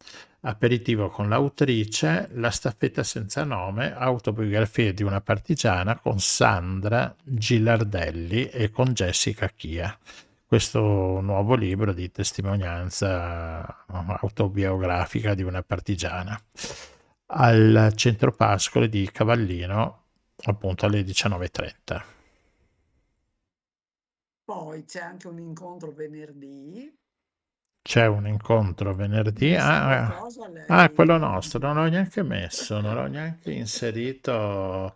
aperitivo con l'autrice, La staffetta senza nome, autobiografie di una partigiana con Sandra Gilardelli e con Jessica Chia. Questo nuovo libro di testimonianza autobiografica di una partigiana. Al Centro Pascoli di Cavallino, appunto alle 19:30. Poi c'è anche un incontro venerdì. C'è un incontro venerdì. Quello nostro, non l'ho neanche messo, non l'ho neanche inserito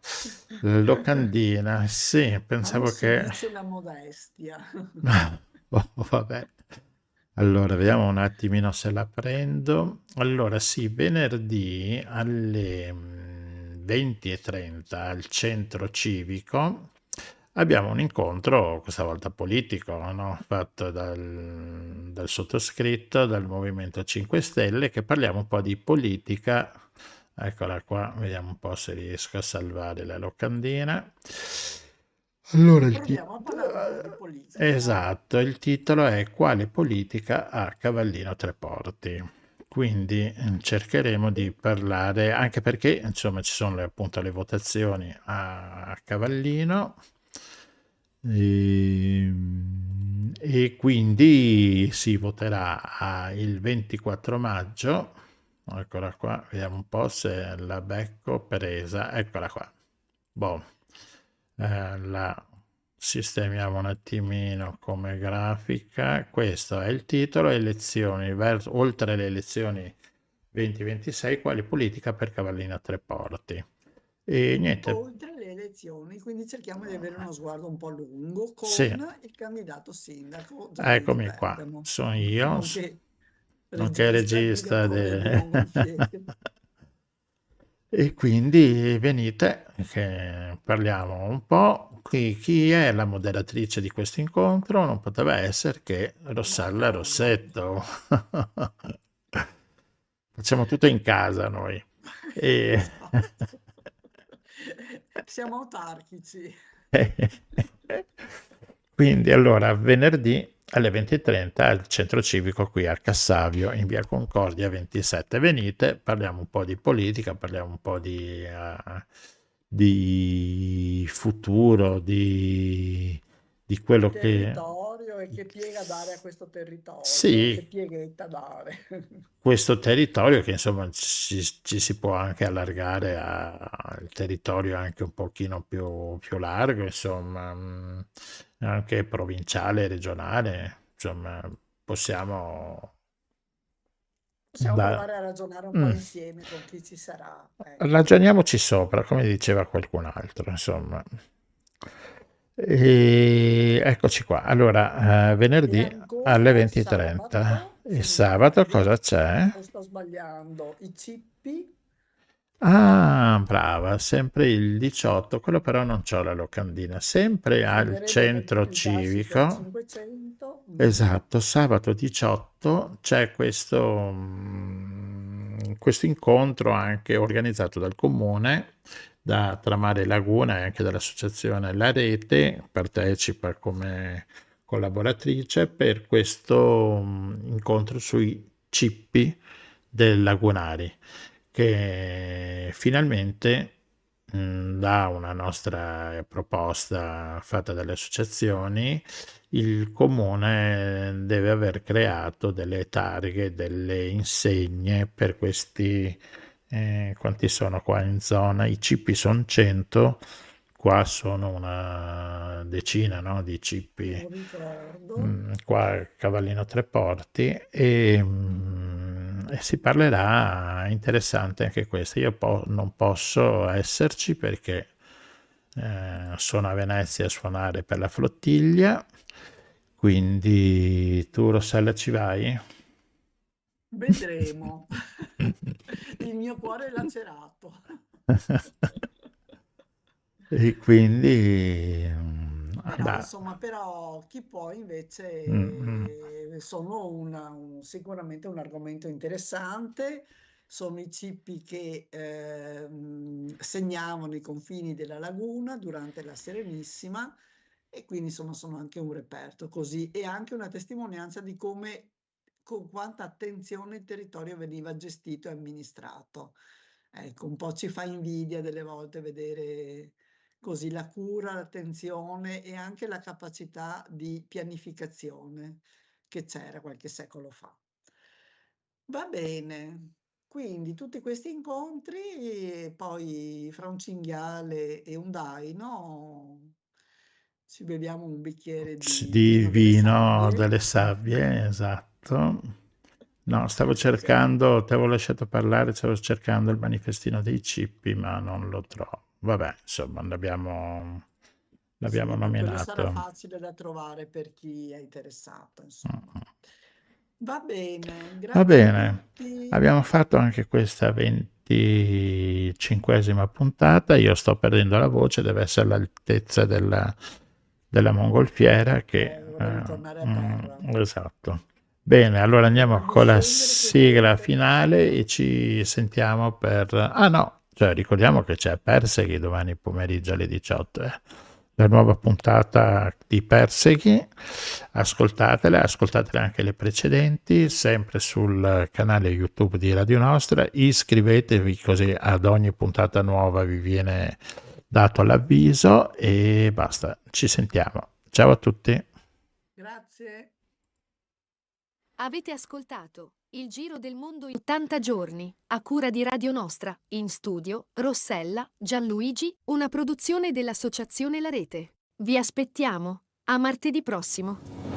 locandina. Sì, pensavo Non si che... dice la modestia. Oh, vabbè. Allora, vediamo un attimino se la prendo. Allora, sì, venerdì alle 20:30 al centro civico abbiamo un incontro, questa volta politico, no? Fatto dal sottoscritto, dal Movimento 5 Stelle, che parliamo un po' di politica. Eccola qua, vediamo un po' se riesco a salvare la locandina. Allora, Proviamo a parlare un po' di politica. esatto, il titolo è Quale politica a Cavallino Treporti? Quindi cercheremo di parlare, anche perché insomma ci sono appunto le votazioni a Cavallino e quindi si voterà il 24 maggio. Eccola qua, vediamo un po' se la becco presa. Eccola qua. Boh. La sistemiamo un attimino come grafica. Questo è il titolo: elezioni, oltre le elezioni 2026, quali politica per Cavallino Treporti. E niente, Oltre le elezioni, quindi cerchiamo di avere uno sguardo un po' lungo con sì, il candidato sindaco Gianluigi eccomi qua, Bergamo, sono io, nonché nonché regista guidatore di Un Gonfiere. E quindi venite, che parliamo un po'. Chi è la moderatrice di questo incontro? Non poteva essere che Rossella Madonna. Rossetto. Facciamo tutto in casa noi. E... Esatto. Siamo autarchici. Quindi allora venerdì alle 20:30 al centro civico qui al Cassavio in via Concordia 27. Venite, parliamo un po' di politica, parliamo un po' di futuro, di quello che... Territorio e che piega dare a questo territorio, che Sì, pieghetta dare. questo territorio che insomma ci si può anche allargare al territorio anche un pochino più largo, insomma, anche provinciale, regionale, insomma, possiamo Possiamo da- provare a ragionare un po' insieme con chi ci sarà. Ecco. ragioniamoci sopra, come diceva qualcun altro, insomma. E eccoci qua. Allora, E venerdì alle ancora 20:30. sabato, E se non sabato sbaglio, cosa c'è? o sto sbagliando, i cippi, Ah, brava, sempre il 18, quello però non c'ho la locandina, sempre che al dovrebbe centro presentarsisi al civico. 500. Esatto, sabato 18 c'è questo incontro anche organizzato dal comune, da Tramare Laguna e anche dall'associazione La Rete, partecipa come collaboratrice per questo incontro sui cippi del Lagunari, che finalmente da una nostra proposta fatta dalle associazioni, il comune deve aver creato delle targhe, delle insegne per questi, quanti sono qua in zona? I cippi sono 100, qua sono una decina, no, di cippi. Non ricordo. Qua a Cavallino Treporti e si parlerà, interessante anche questo. Io non posso esserci perché sono a Venezia a suonare per la flottiglia, quindi tu Rossella ci vai? Vedremo. Il mio cuore è lacerato. E quindi No, insomma, però chi può invece sono sicuramente un argomento interessante, sono i cippi che segnavano i confini della laguna durante la Serenissima e quindi insomma sono anche un reperto così e anche una testimonianza di come, con quanta attenzione il territorio veniva gestito e amministrato. Ecco, un po' ci fa invidia delle volte vedere così la cura, l'attenzione e anche la capacità di pianificazione che c'era qualche secolo fa. Va bene, quindi tutti questi incontri e poi fra un cinghiale e un daino ci beviamo un bicchiere di di vino delle vino sabbie. delle sabbie, esatto. No, stavo cercando, ti avevo lasciato parlare, stavo cercando il manifestino dei cippi, ma non lo trovo. Vabbè, insomma, l'abbiamo Sì, ma quello sarà nominato. facile da trovare per chi è interessato, insomma. Va bene, Va grazie a bene, tutti. abbiamo fatto anche questa 25esima puntata. Io sto perdendo la voce, deve essere all'altezza della mongolfiera che... Volevi tornare a terra. esatto. Bene, allora andiamo Farmi con la scendere sigla così. finale e ci sentiamo per... Ah no, cioè ricordiamo che c'è Perseghi domani pomeriggio alle 18. La nuova puntata di Perseghi, ascoltatele anche le precedenti, sempre sul canale YouTube di Radio Nostra, iscrivetevi così ad ogni puntata nuova vi viene dato l'avviso e basta, ci sentiamo. Ciao a tutti. Grazie. Avete ascoltato Il Giro del Mondo in 80 giorni, a cura di Radio Nostra, in studio, Rossella, Gianluigi, una produzione dell'Associazione La Rete. Vi aspettiamo, a martedì prossimo.